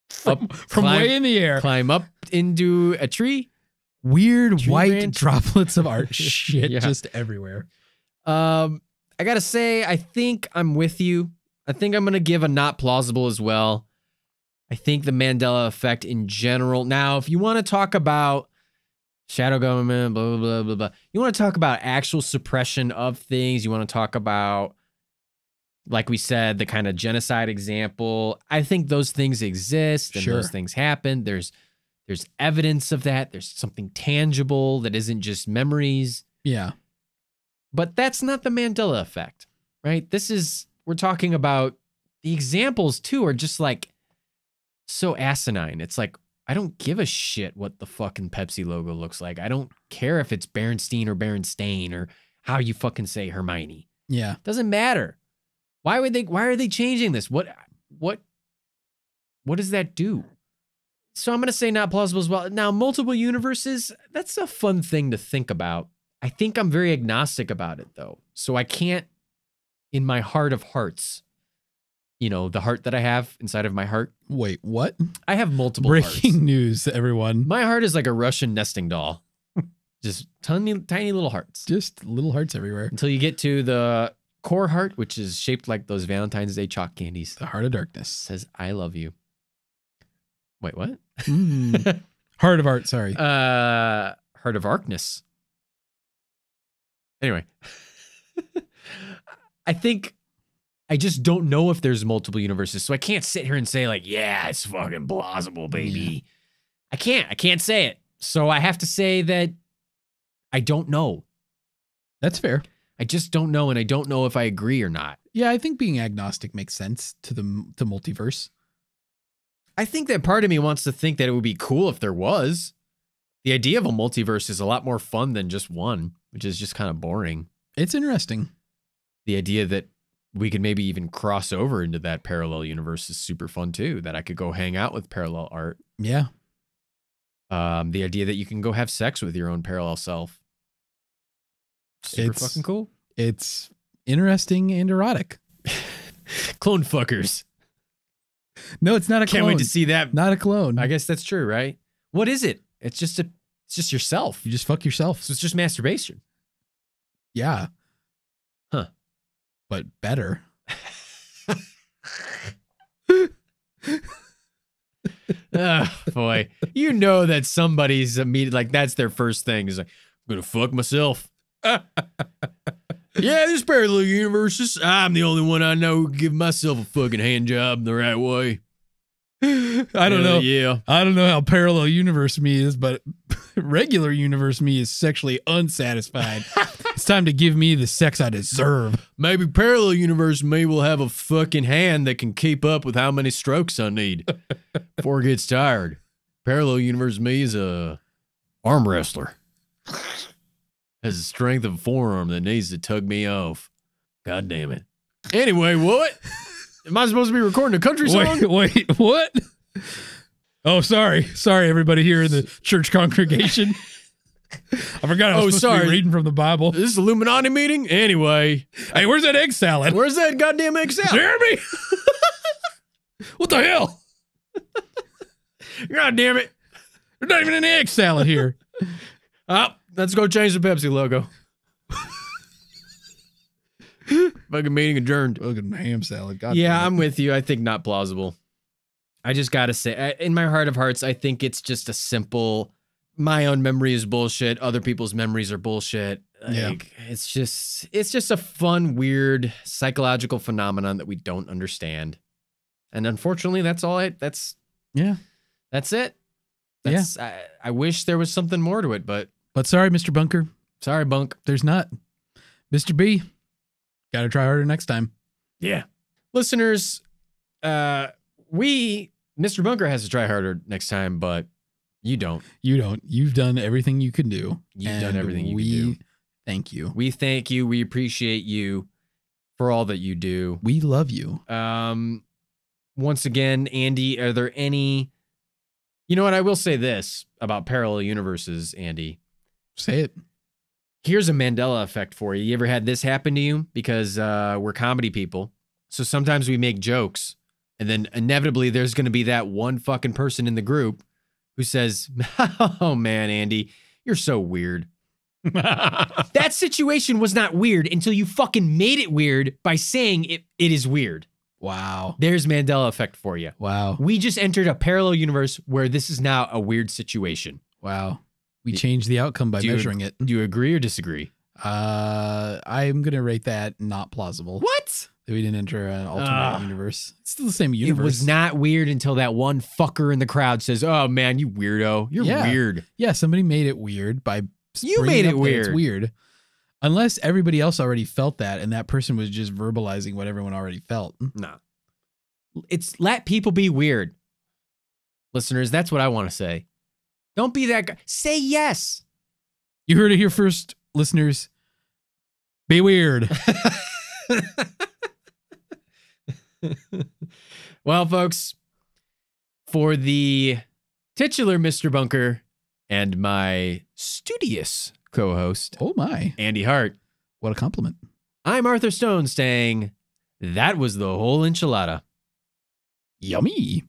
From way in the air. Climb up into a tree. Weird Tree white branch. droplets of art shit Yeah. just everywhere. I gotta say, I think I'm with you. I think I'm gonna give a not plausible as well. I think the Mandela Effect in general. Now, if you want to talk about shadow government, blah, blah, blah, blah, blah. You want to talk about actual suppression of things. You want to talk about, like we said, the kind of genocide example. I think those things exist and those things happen. There's evidence of that. There's something tangible that isn't just memories. Yeah. But that's not the Mandela Effect, right? We're talking about the examples too are just like so asinine. It's like, I don't give a shit what the fucking Pepsi logo looks like. I don't care if it's BerenstEIN or BerenstEIN or how you fucking say Hermione. Yeah. Doesn't matter. Why are they changing this? What does that do? So I'm going to say not plausible as well. Now, multiple universes, that's a fun thing to think about. I think I'm very agnostic about it though. So I can't, in my heart of hearts, you know, the heart that I have inside of my heart. Wait, what? I have multiple Breaking hearts. news, everyone. My heart is like a Russian nesting doll. Just tiny little hearts. Just little hearts everywhere. Until you get to the core heart, which is shaped like those Valentine's Day chalk candies. The heart of darkness. Says, I love you. Wait, what? Heart of art, sorry. Heart of Arkness. Anyway. I just don't know if there's multiple universes, so I can't sit here and say like, yeah, it's fucking plausible, baby. Yeah. I can't say it. So I have to say that I don't know. That's fair. I just don't know, and I don't know if I agree or not. Yeah, I think being agnostic makes sense to the multiverse. I think that part of me wants to think that it would be cool if there was. The idea of a multiverse is a lot more fun than just one, which is just kind of boring. It's interesting. The idea that we could maybe even cross over into that parallel universe is super fun too, that I could go hang out with parallel art. Yeah. The idea that you can go have sex with your own parallel self. Super fucking cool. It's interesting and erotic. Clone fuckers. No, it's not a clone. Can't wait to see that. Not a clone. I guess that's true, right? What is it? It's just yourself. You just fuck yourself. So it's just masturbation. Yeah. Huh. But better. Oh, boy. You know that somebody's immediate, like that's their first thing is like, I'm gonna fuck myself. Yeah, there's parallel universes. I'm the only one I know who can give myself a fucking hand job the right way. I don't know. Yeah. I don't know how parallel universe me is, but regular universe me is sexually unsatisfied. It's time to give me the sex I deserve. Maybe parallel universe me will have a fucking hand that can keep up with how many strokes I need before it gets tired. Parallel universe me is a arm wrestler. Has the strength of a forearm that needs to tug me off. God damn it. Anyway, what? Am I supposed to be recording a country song? Wait, what? Oh, sorry. Sorry, everybody here in the church congregation. I forgot I was supposed to be reading from the Bible. This is Illuminati meeting? Anyway. Hey, where's that egg salad? Where's that goddamn egg salad? Jeremy! What the hell? God damn it. There's not even an egg salad here. Oh, let's go change the Pepsi logo. Fucking meeting adjourned. Fucking ham salad. God Yeah, damn it. I'm with you. I think not plausible. I just gotta say, in my heart of hearts, I think it's just a simple, my own memory is bullshit. Other people's memories are bullshit. Like, it's just a fun, weird psychological phenomenon that we don't understand. And unfortunately, that's it. That's it. I wish there was something more to it, but sorry, Mr. Bunker. Sorry, Bunk. There's not. Mr. B, gotta try harder next time. Yeah. Listeners, Mr. Bunker has to try harder next time, but you don't. You don't. You've done everything you can do. You've done everything you can do. Thank you. We thank you. We appreciate you for all that you do. We love you. Once again, Andy, are there any... You know what? I will say this about parallel universes, Andy. Say it. Here's a Mandela effect for you. You ever had this happen to you? Because we're comedy people. So sometimes we make jokes. And then inevitably there's going to be that one fucking person in the group who says, oh man, Andy, you're so weird. That situation was not weird until you fucking made it weird by saying it is weird. Wow. There's Mandela effect for you. Wow. We just entered a parallel universe where this is now a weird situation. Wow. We changed the outcome by measuring it. Do you agree or disagree? I'm going to rate that not plausible. What? That we didn't enter an alternate universe. It's still the same universe. It was not weird until that one fucker in the crowd says, oh man, you weirdo. You're weird. Yeah, somebody made it weird by You made it weird. It's weird. Unless everybody else already felt that and that person was just verbalizing what everyone already felt. No. It's let people be weird. Listeners, that's what I want to say. Don't be that guy. Say yes. You heard it here first, listeners. Be weird. Well, folks, for the titular Mr. Bunker and my studious co-host, oh my, Andy Hart. What a compliment. I'm Arthur Stone saying that was the whole enchilada. Yummy.